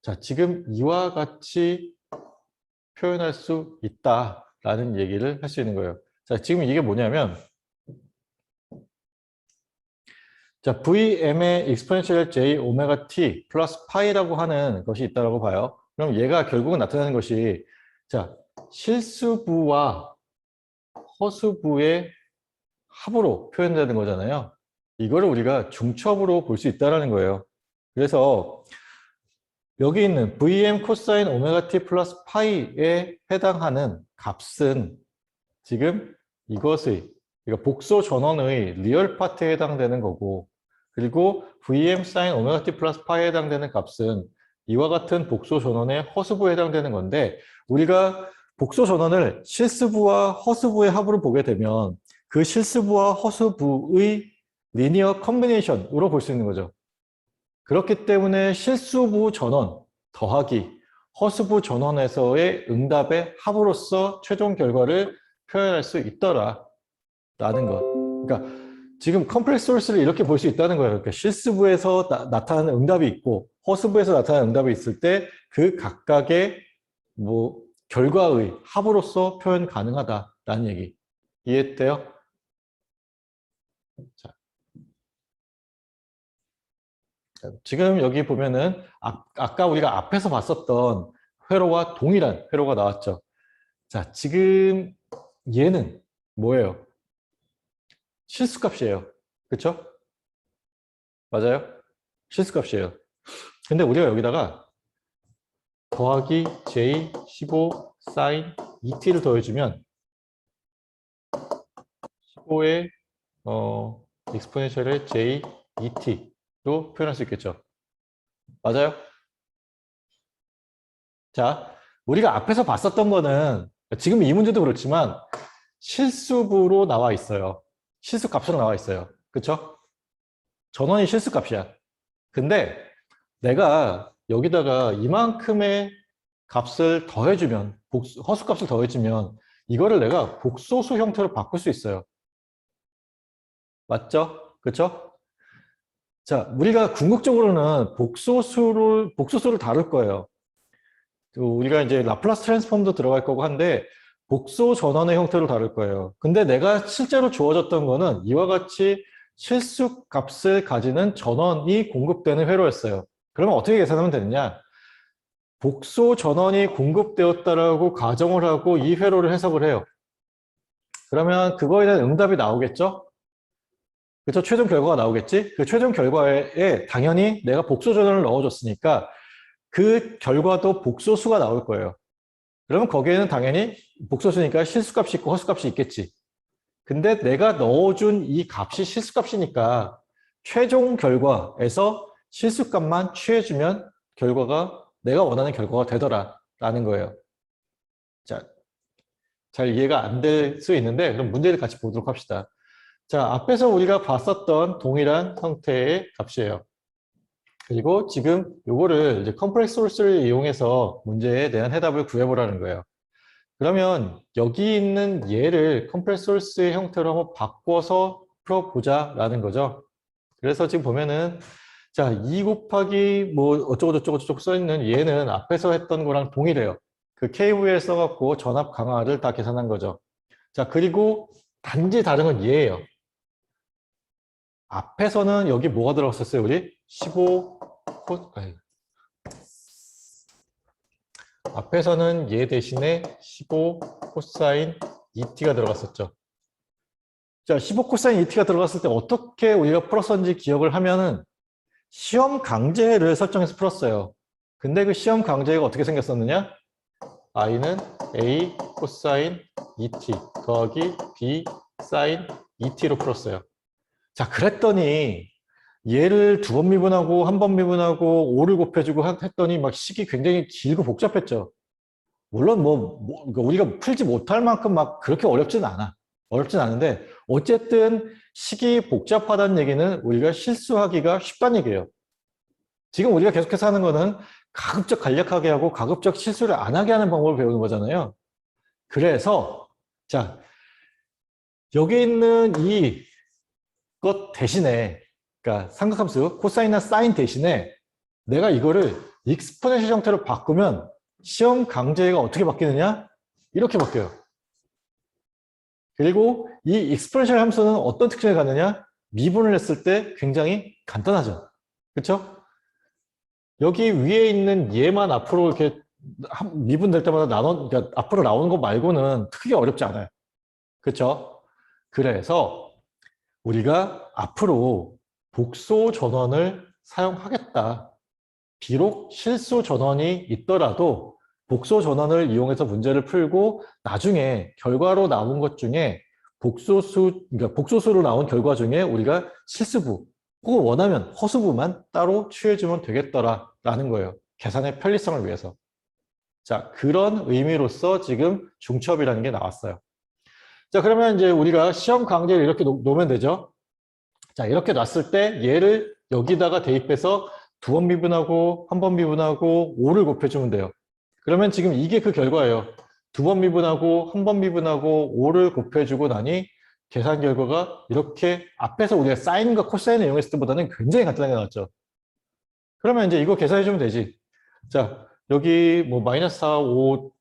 자, 지금 이와 같이 표현할 수 있다라는 얘기를 할 수 있는 거예요. 자, 지금 이게 뭐냐면 자, VM의 익스포넨셜 J 오메가 T 플러스 파이라고 하는 것이 있다고 봐요. 그럼 얘가 결국은 나타나는 것이 자, 실수부와 허수부의 합으로 표현되는 거잖아요. 이거를 우리가 중첩으로 볼 수 있다는 거예요. 그래서 여기 있는 VM 코사인 오메가 T 플러스 파이에 해당하는 값은 지금 이것의 그러니까 복소 전원의 리얼 파트에 해당되는 거고 그리고 VM 사인 오메가 T 플러스 파이에 해당되는 값은 이와 같은 복소 전원의 허수부에 해당되는 건데 우리가 복소 전원을 실수부와 허수부의 합으로 보게 되면 그 실수부와 허수부의 리니어 컨비네이션으로 볼 수 있는 거죠. 그렇기 때문에 실수부 전원 더하기 허수부 전원에서의 응답의 합으로서 최종 결과를 표현할 수 있더라 라는 것. 그러니까 지금 컴플렉스 소스를 이렇게 볼 수 있다는 거예요. 그러니까 실수부에서 나타나는 응답이 있고 허수부에서 나타나는 응답이 있을 때 그 각각의 뭐 결과의 합으로서 표현 가능하다라는 얘기. 이해돼요? 자, 지금 여기 보면은 아까 우리가 앞에서 봤었던 회로와 동일한 회로가 나왔죠. 자, 지금 얘는 뭐예요? 실수값이에요. 그렇죠? 맞아요? 실수값이에요. 근데 우리가 여기다가 더하기 j 15 sin 2t를 더해주면 15의 익스포넨셜의 j 2t로 표현할 수 있겠죠. 맞아요? 자, 우리가 앞에서 봤었던 거는 지금 이 문제도 그렇지만 실수부로 나와 있어요. 실수값으로 나와 있어요. 그렇죠? 전원이 실수값이야. 근데 내가 여기다가 이만큼의 값을 더해주면 허수값을 더해주면 이거를 내가 복소수 형태로 바꿀 수 있어요. 맞죠? 그렇죠? 자, 우리가 궁극적으로는 복소수를 다룰 거예요. 우리가 이제 라플라스 트랜스폼도 들어갈 거고 한데 복소 전원의 형태로 다룰 거예요. 근데 내가 실제로 주어졌던 거는 이와 같이 실수 값을 가지는 전원이 공급되는 회로였어요. 그러면 어떻게 계산하면 되느냐? 복소 전원이 공급되었다라고 가정을 하고 이 회로를 해석을 해요. 그러면 그거에 대한 응답이 나오겠죠? 그렇죠? 최종 결과가 나오겠지? 그 최종 결과에 당연히 내가 복소 전원을 넣어줬으니까 그 결과도 복소수가 나올 거예요. 그러면 거기에는 당연히 복소수니까 실수값이 있고 허수값이 있겠지. 근데 내가 넣어준 이 값이 실수값이니까 최종 결과에서 실수값만 취해주면 결과가 내가 원하는 결과가 되더라라는 거예요. 자, 잘 이해가 안 될 수 있는데 그럼 문제를 같이 보도록 합시다. 자, 앞에서 우리가 봤었던 동일한 형태의 값이에요. 그리고 지금 요거를 이제 컴플렉스 소스를 이용해서 문제에 대한 해답을 구해보라는 거예요. 그러면 여기 있는 얘를 컴플렉스 소스의 형태로 한번 바꿔서 풀어보자라는 거죠. 그래서 지금 보면은 자, 2 곱하기 뭐 어쩌고저쩌고 써있는 얘는 앞에서 했던 거랑 동일해요. 그 KVL 써갖고 전압 강화를 다 계산한 거죠. 자, 그리고 단지 다른 건 얘예요. 앞에서는 여기 뭐가 들어갔었어요, 우리? 15 앞에서는 얘 대신에 15 코사인 2t가 들어갔었죠. 자, 15 코사인 2t가 들어갔을 때 어떻게 우리가 풀었었는지 기억을 하면은 시험 강제를 설정해서 풀었어요. 근데 그 시험 강제가 어떻게 생겼었느냐? i는 a 코사인 2t 더하기 b 사인 2t로 풀었어요. 자, 그랬더니 얘를 2번 미분하고 1번 미분하고 5를 곱해주고 했더니 막 식이 굉장히 길고 복잡했죠. 물론 그러니까 우리가 풀지 못할 만큼 막 그렇게 어렵진 않아. 어렵진 않은데 어쨌든 식이 복잡하다는 얘기는 우리가 실수하기가 쉽다는 얘기예요. 지금 우리가 계속해서 하는 거는 가급적 간략하게 하고 가급적 실수를 안 하게 하는 방법을 배우는 거잖아요. 그래서 자, 여기 있는 이것 대신에 그러니까 삼각함수 코사인이나 사인 대신에 내가 이거를 익스포넨셜 형태로 바꾸면 시험 강제가 어떻게 바뀌느냐? 이렇게 바뀌어요. 그리고 이 익스포넨셜 함수는 어떤 특징을 갖느냐? 미분을 했을 때 굉장히 간단하죠. 그렇죠? 여기 위에 있는 얘만 앞으로 이렇게 미분될 때마다 그러니까 앞으로 나오는 거 말고는 크게 어렵지 않아요. 그렇죠? 그래서 우리가 앞으로 복소 전원을 사용하겠다. 비록 실수 전원이 있더라도 복소 전원을 이용해서 문제를 풀고 나중에 결과로 나온 것 중에 그러니까 복소수로 나온 결과 중에 우리가 실수부 혹은 원하면 허수부만 따로 취해주면 되겠더라라는 거예요. 계산의 편리성을 위해서. 자, 그런 의미로서 지금 중첩이라는 게 나왔어요. 자, 그러면 이제 우리가 시험 강제를 이렇게 놓으면 되죠. 자, 이렇게 놨을 때 얘를 여기다가 대입해서 2번 미분하고 1번 미분하고 5를 곱해주면 돼요. 그러면 지금 이게 그 결과예요. 2번 미분하고 1번 미분하고 5를 곱해주고 나니 계산 결과가 이렇게 앞에서 우리가 사인과 코사인을 이용했을 때보다는 굉장히 간단하게 나왔죠. 그러면 이제 이거 계산해주면 되지. 자, 여기 뭐 마이너스 4, 5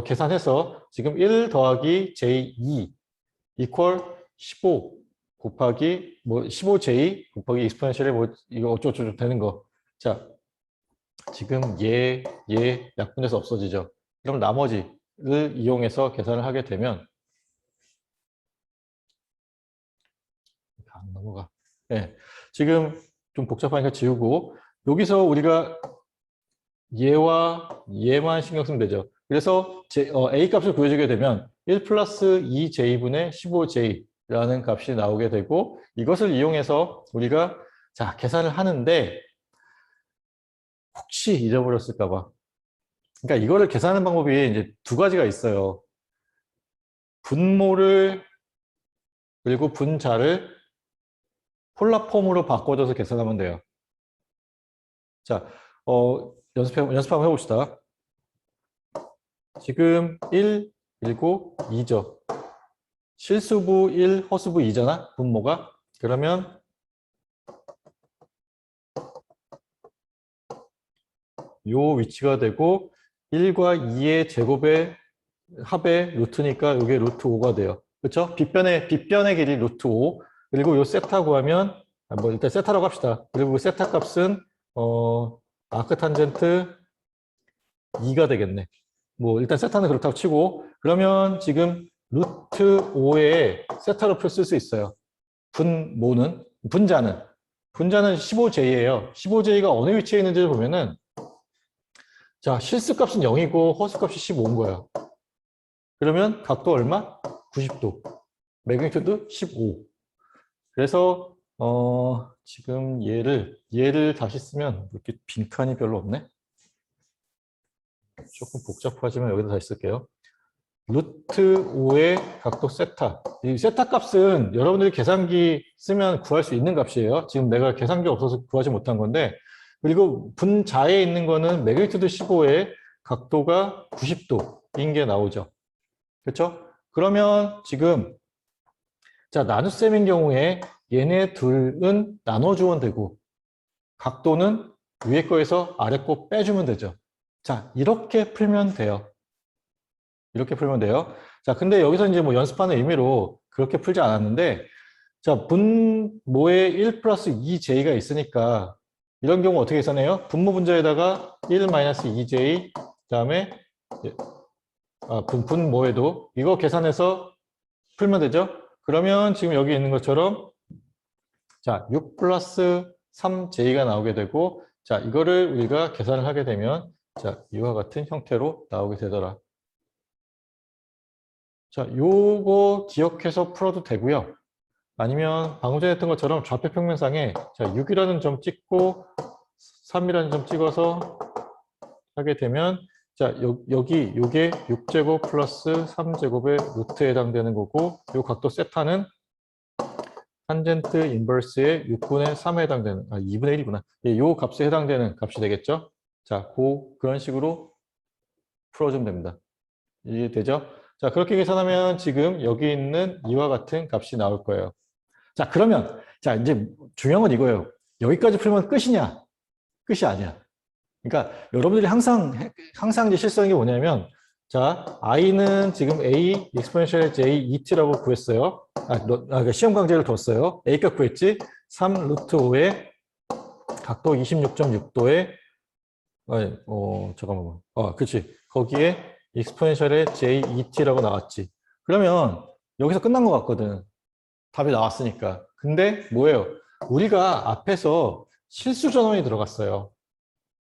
계산해서 지금 1 더하기 j2 이퀄 15 곱하기 뭐 15j 곱하기 익스포넨셜에 뭐 이거 어쩌고저쩌고 되는 거. 자, 지금 얘 약분해서 없어지죠. 그럼 나머지를 이용해서 계산을 하게 되면 안 넘어가. 네, 지금 좀 복잡하니까 지우고 여기서 우리가 얘와 얘만 신경 쓰면 되죠. 그래서 A 값을 구해주게 되면 1 플러스 2j분의 15j라는 값이 나오게 되고 이것을 이용해서 우리가 자 계산을 하는데 혹시 잊어버렸을까 봐. 그러니까 이거를 계산하는 방법이 이제 두 가지가 있어요. 분모를 그리고 분자를 폴라폼으로 바꿔줘서 계산하면 돼요. 자, 연습 한번 해봅시다. 지금 1, 1, 2죠. 실수부 1, 허수부 2잖아, 분모가. 그러면 요 위치가 되고 1과 2의 제곱의 합의 루트니까 이게 루트 5가 돼요. 그렇죠? 빗변의 길이 루트 5. 그리고 요 세타 구하면 뭐 일단 세타라고 합시다. 그리고 세타 값은 아크 탄젠트 2가 되겠네. 뭐 일단 세타는 그렇다고 치고 그러면 지금 루트 5에 세타로 쓸 수 있어요. 분자는 15j예요. 15j가 어느 위치에 있는지를 보면은 자 실수값은 0이고 허수값이 15인 거예요. 그러면 각도 얼마? 90도. 매그니튜드 15. 그래서 지금 얘를 다시 쓰면 이렇게 빈칸이 별로 없네. 조금 복잡하지만 여기다 다시 쓸게요. 루트 5의 각도 세타. 이 세타 값은 여러분들이 계산기 쓰면 구할 수 있는 값이에요. 지금 내가 계산기 없어서 구하지 못한 건데 그리고 분자에 있는 거는 매그니튜드 15의 각도가 90도인 게 나오죠. 그렇죠? 그러면 지금 자 나눗셈인 경우에 얘네 둘은 나눠주면 되고 각도는 위에 거에서 아래 거 빼주면 되죠. 자 이렇게 풀면 돼요. 이렇게 풀면 돼요. 자, 근데 여기서 이제 뭐 연습하는 의미로 그렇게 풀지 않았는데, 자, 분모에 1 플러스 2j가 있으니까, 이런 경우 어떻게 계산해요? 분모 분자에다가 1 마이너스 2j, 그 다음에, 분모에도 이거 계산해서 풀면 되죠? 그러면 지금 여기 있는 것처럼, 자, 6 플러스 3j가 나오게 되고, 자, 이거를 우리가 계산을 하게 되면, 자, 이와 같은 형태로 나오게 되더라. 자, 요거 기억해서 풀어도 되고요. 아니면 방금 전에 했던 것처럼 좌표 평면상에 자, 6이라는 점 찍고 3이라는 점 찍어서 하게 되면 자, 요게 6제곱 플러스 3제곱의 루트에 해당되는 거고 요 각도 세타는 탄젠트 인버스의 6분의 3에 해당되는 2분의 1이구나. 예, 요 값에 해당되는 값이 되겠죠? 자, 그런 식으로 풀어주면 됩니다. 이해되죠? 자, 그렇게 계산하면 지금 여기 있는 이와 같은 값이 나올 거예요. 자, 그러면, 자, 이제 중요한 건 이거예요. 여기까지 풀면 끝이냐? 끝이 아니야. 그러니까 여러분들이 항상 이제 실수하는 게 뭐냐면, 자, i는 지금 a, exponential j, et라고 구했어요. 그러니까 시험 강제를 뒀어요. a값 구했지? 3 루트 5에 각도 26.6도에, 잠깐만. 그치. 거기에 익스포넨셜의 JET라고 나왔지. 그러면 여기서 끝난 것 같거든. 답이 나왔으니까. 근데 뭐예요? 우리가 앞에서 실수 전원이 들어갔어요.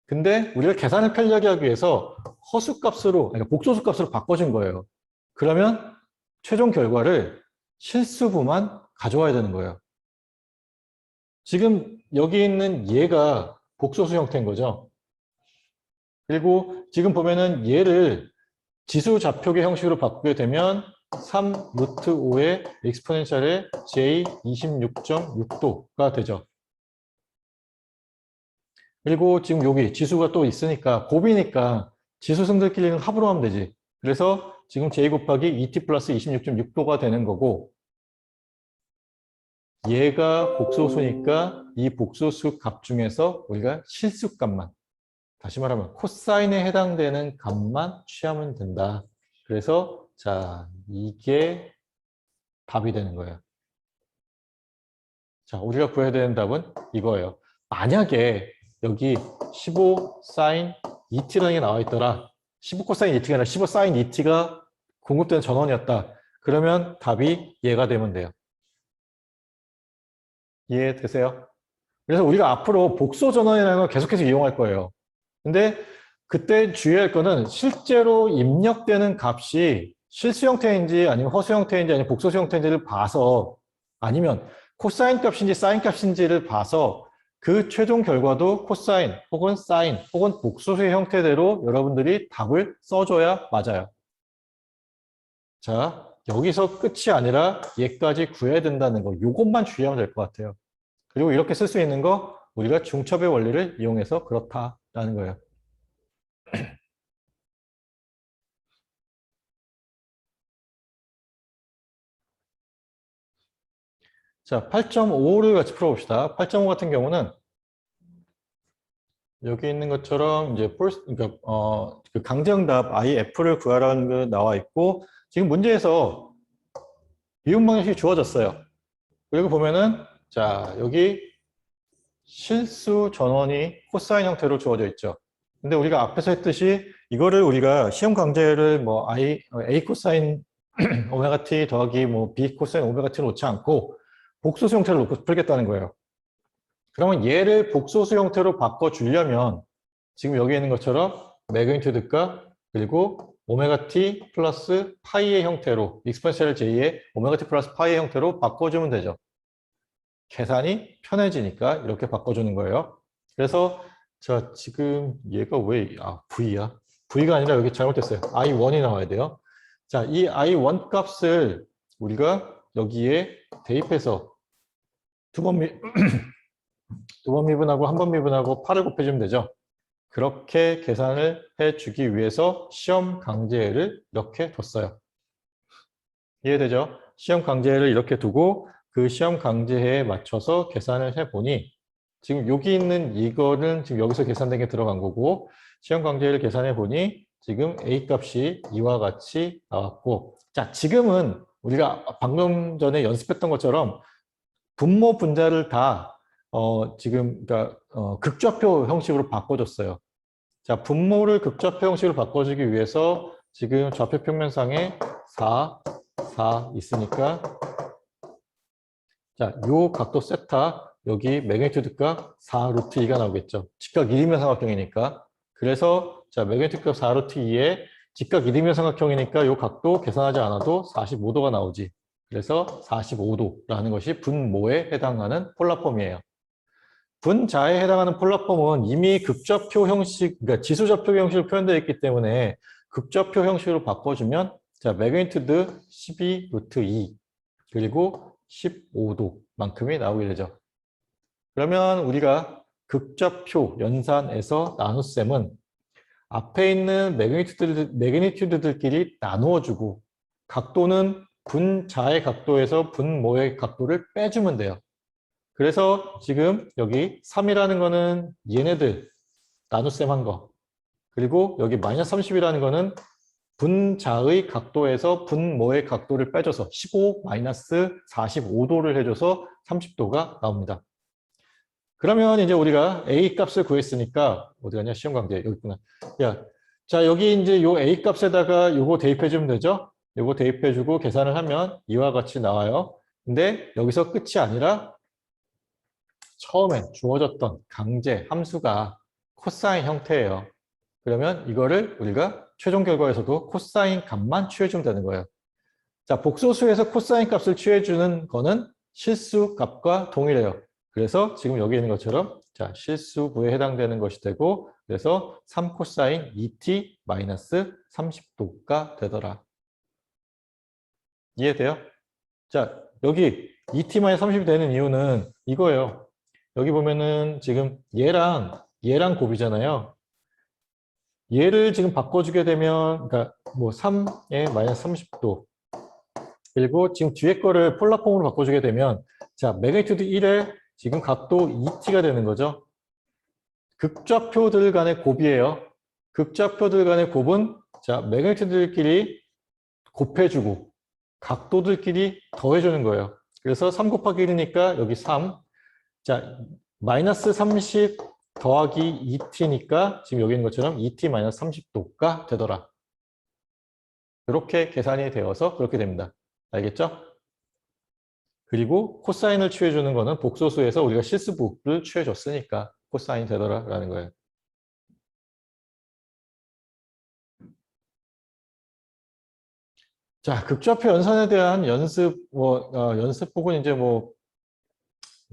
근데 우리가 계산을 편리하게 하기 위해서 허수값으로, 그러니까 복소수 값으로 바꿔준 거예요. 그러면 최종 결과를 실수부만 가져와야 되는 거예요. 지금 여기 있는 얘가 복소수 형태인 거죠. 그리고 지금 보면은 얘를 지수 좌표계 형식으로 바꾸게 되면 3 루트 5의 익스포넨셜의 j 26.6도가 되죠. 그리고 지금 여기 지수가 또 있으니까 곱이니까 지수승들끼리는 합으로 하면 되지. 그래서 지금 j 곱하기 2t 플러스 26.6도가 되는 거고 얘가 복소수니까 이 복소수 값 중에서 우리가 실수값만 다시 말하면 코사인에 해당되는 값만 취하면 된다. 그래서 자 이게 답이 되는 거예요. 자 우리가 구해야 되는 답은 이거예요. 만약에 여기 15 사인 2t라는 게 나와 있더라. 15 코사인 2t가 아니라 15 사인 2t가 공급되는 전원이었다. 그러면 답이 얘가 되면 돼요. 이해되세요? 그래서 우리가 앞으로 복소 전원이라는 걸 계속해서 이용할 거예요. 근데 그때 주의할 거는 실제로 입력되는 값이 실수 형태인지 아니면 허수 형태인지 아니면 복소수 형태인지를 봐서 아니면 코사인 값인지 사인 값인지를 봐서 그 최종 결과도 코사인 혹은 사인 혹은 복소수의 형태대로 여러분들이 답을 써줘야 맞아요. 자, 여기서 끝이 아니라 얘까지 구해야 된다는 거 이것만 주의하면 될 것 같아요. 그리고 이렇게 쓸 수 있는 거 우리가 중첩의 원리를 이용해서 그렇다라는 거예요. 자, 8.5를 같이 풀어봅시다. 8.5 같은 경우는 여기 있는 것처럼 이제 그러니까 그 강정답 IF를 구하라는 게 나와 있고 지금 문제에서 미분 방정식이 주어졌어요. 그리고 보면은 자 여기 실수 전원이 코사인 형태로 주어져 있죠. 근데 우리가 앞에서 했듯이 이거를 우리가 시험 강제를 뭐 A 코사인 오메가 t 더하기 뭐 B 코사인 오메가 t를 놓지 않고 복소수 형태를 놓고 풀겠다는 거예요. 그러면 얘를 복소수 형태로 바꿔주려면 지금 여기 있는 것처럼 매그니튜드가 그리고 오메가 t 플러스 파이의 형태로 익스포넨셜 j의 오메가 t 플러스 파이의 형태로 바꿔주면 되죠. 계산이 편해지니까 이렇게 바꿔주는 거예요. 그래서 자 지금 얘가 왜 v야? v가 아니라 여기 잘못됐어요. i1이 나와야 돼요. 자, 이 i1 값을 우리가 여기에 대입해서 두 번 미분하고 한 번 미분하고 8을 곱해주면 되죠. 그렇게 계산을 해주기 위해서 시험 강제를 이렇게 뒀어요. 이해되죠? 시험 강제를 이렇게 두고 그 시험 강제에 맞춰서 계산을 해보니 지금 여기 있는 이거는 지금 여기서 계산된 게 들어간 거고 시험 강제를 계산해 보니 지금 A 값이 이와 같이 나왔고 자 지금은 우리가 방금 전에 연습했던 것처럼 분모 분자를 다 지금 그러니까 극좌표 형식으로 바꿔줬어요. 자 분모를 극좌표 형식으로 바꿔주기 위해서 지금 좌표 평면상에 4 있으니까 자, 요 각도 세타 여기 매그니튜드가 4 루트 2가 나오겠죠. 직각 1이면 삼각형이니까. 그래서 자, 매그니튜드가 4 루트 2에 직각 1이면 삼각형이니까 요 각도 계산하지 않아도 45도가 나오지. 그래서 45도라는 것이 분모에 해당하는 폴라폼이에요. 분자에 해당하는 폴라폼은 이미 극좌표 형식, 그러니까 지수좌표 형식으로 표현되어 있기 때문에 극좌표 형식으로 바꿔주면 자, 매그니튜드 12 루트 2 그리고 15도만큼이 나오게 되죠. 그러면 우리가 극좌표 연산에서 나눗셈은 앞에 있는 매그니튜드들끼리 나누어주고 각도는 분자의 각도에서 분모의 각도를 빼주면 돼요. 그래서 지금 여기 3이라는 거는 얘네들 나눗셈 한 거. 그리고 여기 마이너스 30이라는 거는 분자의 각도에서 분모의 각도를 빼줘서 15 마이너스 45도를 해줘서 30도가 나옵니다. 그러면 이제 우리가 A 값을 구했으니까 어디 가냐? 시험 강제 여기 있구나. 야, 자 여기 이제 요 A 값에다가 요거 대입해주면 되죠? 요거 대입해주고 계산을 하면 이와 같이 나와요. 근데 여기서 끝이 아니라 처음에 주어졌던 강제 함수가 코사인 형태예요. 그러면 이거를 우리가 최종 결과에서도 코사인 값만 취해주면 되는 거예요. 자, 복소수에서 코사인 값을 취해주는 거는 실수 값과 동일해요. 그래서 지금 여기 있는 것처럼 자, 실수부에 해당되는 것이 되고 그래서 3 코사인 2t 마이너스 30도가 되더라. 이해돼요? 자, 여기 2t 마이너스 30이 되는 이유는 이거예요. 여기 보면은 지금 얘랑 곱이잖아요. 얘를 지금 바꿔주게 되면 그러니까 뭐 3에 마이너스 30도 그리고 지금 뒤에 거를 폴라폼으로 바꿔주게 되면 자, 매그니튜드 1에 지금 각도 2t가 되는 거죠. 극좌표들 간의 곱이에요. 극좌표들 간의 곱은 자, 매그니튜드들끼리 곱해주고 각도들끼리 더해주는 거예요. 그래서 3 곱하기 1이니까 여기 3. 자, 마이너스 30 더하기 2t니까 지금 여기 있는 것처럼 2t 마이너스 30도가 되더라. 이렇게 계산이 되어서 그렇게 됩니다. 알겠죠? 그리고 코사인을 취해주는 거는 복소수에서 우리가 실수부를 취해줬으니까 코사인이 되더라라는 거예요. 자, 극좌표 연산에 대한 연습, 연습 혹은 이제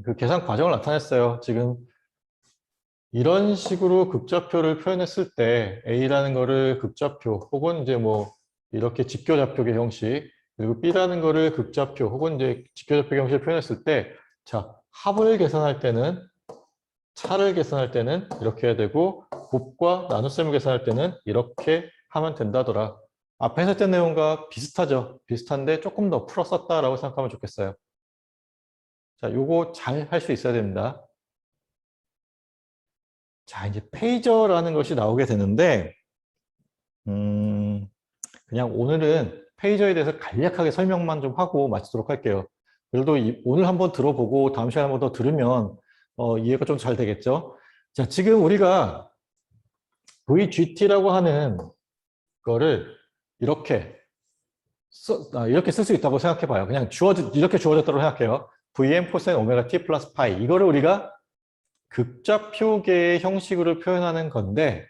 그 계산 과정을 나타냈어요. 지금 이런 식으로 극좌표를 표현했을 때 A라는 거를 극좌표 혹은 이제 이렇게 직교좌표계 형식 그리고 B라는 거를 극좌표 혹은 이제 직교좌표계 형식을 표현했을 때 자, 합을 계산할 때는 차를 계산할 때는 이렇게 해야 되고 곱과 나눗셈을 계산할 때는 이렇게 하면 된다더라. 앞에서 했던 내용과 비슷하죠. 비슷한데 조금 더 풀어 썼다라고 생각하면 좋겠어요. 자, 요거 잘 할 수 있어야 됩니다. 자, 이제 페이저라는 것이 나오게 되는데 그냥 오늘은 페이저에 대해서 간략하게 설명만 좀 하고 마치도록 할게요. 그래도 오늘 한번 들어보고 다음 시간에 한번 더 들으면 이해가 좀 잘 되겠죠. 자, 지금 우리가 VGT라고 하는 거를 이렇게 이렇게 쓸 수 있다고 생각해 봐요. 그냥 이렇게 주어졌다고 생각해요. VM 코사인 오메가 T 플러스 파이. 이거를 우리가 극좌표계의 형식으로 표현하는 건데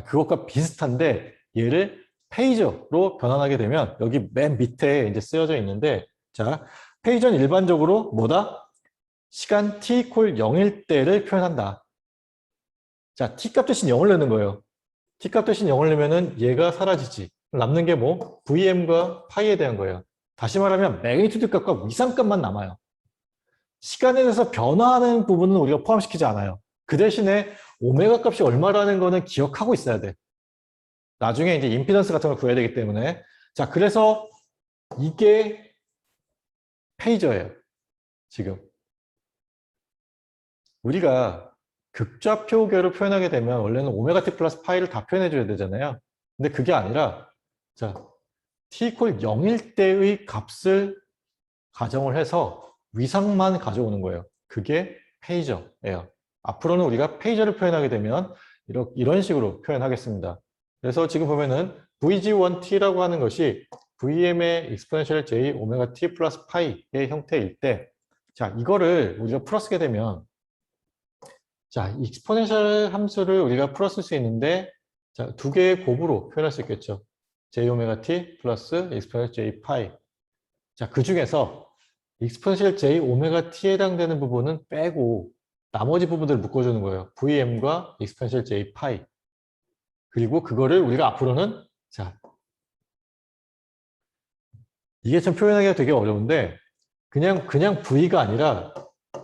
그것과 비슷한데 얘를 페이저로 변환하게 되면 여기 맨 밑에 이제 쓰여져 있는데 자, 페이저는 일반적으로 뭐다? 시간 t 콜 0일 때를 표현한다. 자, t 값 대신 0을 내는 거예요. t 값 대신 0을 내면은 얘가 사라지지. 남는 게 VM과 파이에 대한 거예요. 다시 말하면 매그니튜드 값과 위상값만 남아요. 시간에 대해서 변화하는 부분은 우리가 포함시키지 않아요. 그 대신에 오메가 값이 얼마라는 거는 기억하고 있어야 돼. 나중에 이제 임피던스 같은 걸 구해야 되기 때문에. 자, 그래서 이게 페이저예요. 지금. 우리가 극좌표계로 표현하게 되면 원래는 오메가 t 플러스 파이를 다 표현해줘야 되잖아요. 근데 그게 아니라 자, t 이퀄 0일 때의 값을 가정을 해서 위상만 가져오는 거예요. 그게 페이저예요. 앞으로는 우리가 페이저를 표현하게 되면 이런 식으로 표현하겠습니다. 그래서 지금 보면은 VG1T라고 하는 것이 VM의 exponential J 오메가 T 플러스 파이의 형태일 때 자, 이거를 우리가 풀어쓰게 되면 자, exponential 함수를 우리가 풀어쓸 수 있는데 자, 두 개의 곱으로 표현할 수 있겠죠. J 오메가 T 플러스 exponential J 파이. 자, 그 중에서 exponential J 오메가 T에 해당되는 부분은 빼고 나머지 부분들을 묶어주는 거예요. VM과 exponential J 파이. 그리고 그거를 우리가 앞으로는 자, 이게 참 표현하기가 되게 어려운데 그냥 V가 아니라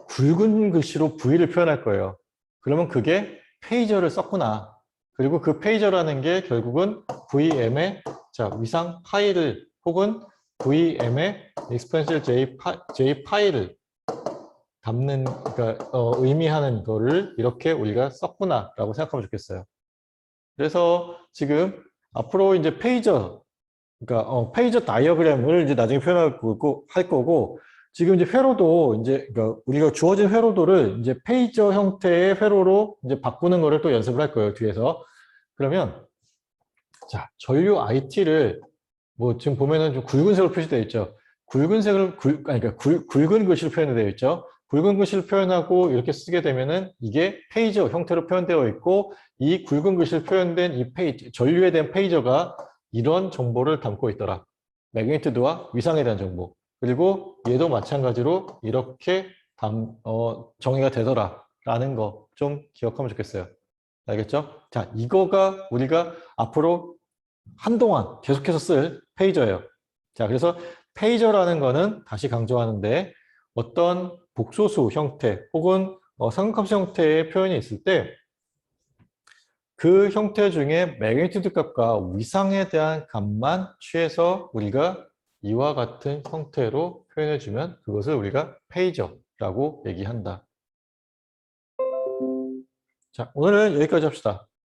굵은 글씨로 V를 표현할 거예요. 그러면 그게 페이저를 썼구나. 그리고 그 페이저라는 게 결국은 VM의 자, 위상 파이를 혹은 VM의 exponential J 파이를 담는 그러니까 의미하는 거를 이렇게 우리가 썼구나라고 생각하면 좋겠어요. 그래서 지금 앞으로 이제 페이저 그러니까 페이저 다이어그램을 이제 나중에 표현할 거고 지금 이제 회로도 이제 그러니까 우리가 주어진 회로도를 이제 페이저 형태의 회로로 이제 바꾸는 거를 또 연습을 할 거예요 뒤에서. 그러면 자 전류 IT를 지금 보면은 좀 굵은 색으로 표시되어 있죠. 굵은 글씨로 표현되어 있죠. 굵은 글씨를 표현하고 이렇게 쓰게 되면은 이게 페이저 형태로 표현되어 있고 이 굵은 글씨로 표현된 이 전류에 대한 페이저가 이런 정보를 담고 있더라. 매그니튜드와 위상에 대한 정보. 그리고 얘도 마찬가지로 이렇게 정의가 되더라라는 거 좀 기억하면 좋겠어요. 알겠죠? 자, 이거가 우리가 앞으로 한동안 계속해서 쓸 페이저예요. 자, 그래서 페이저라는 거는 다시 강조하는데 어떤 복소수 형태 혹은 삼각함수 형태의 표현이 있을 때 그 형태 중에 매그니튜드 값과 위상에 대한 값만 취해서 우리가 이와 같은 형태로 표현해주면 그것을 우리가 페이저라고 얘기한다. 자, 오늘은 여기까지 합시다.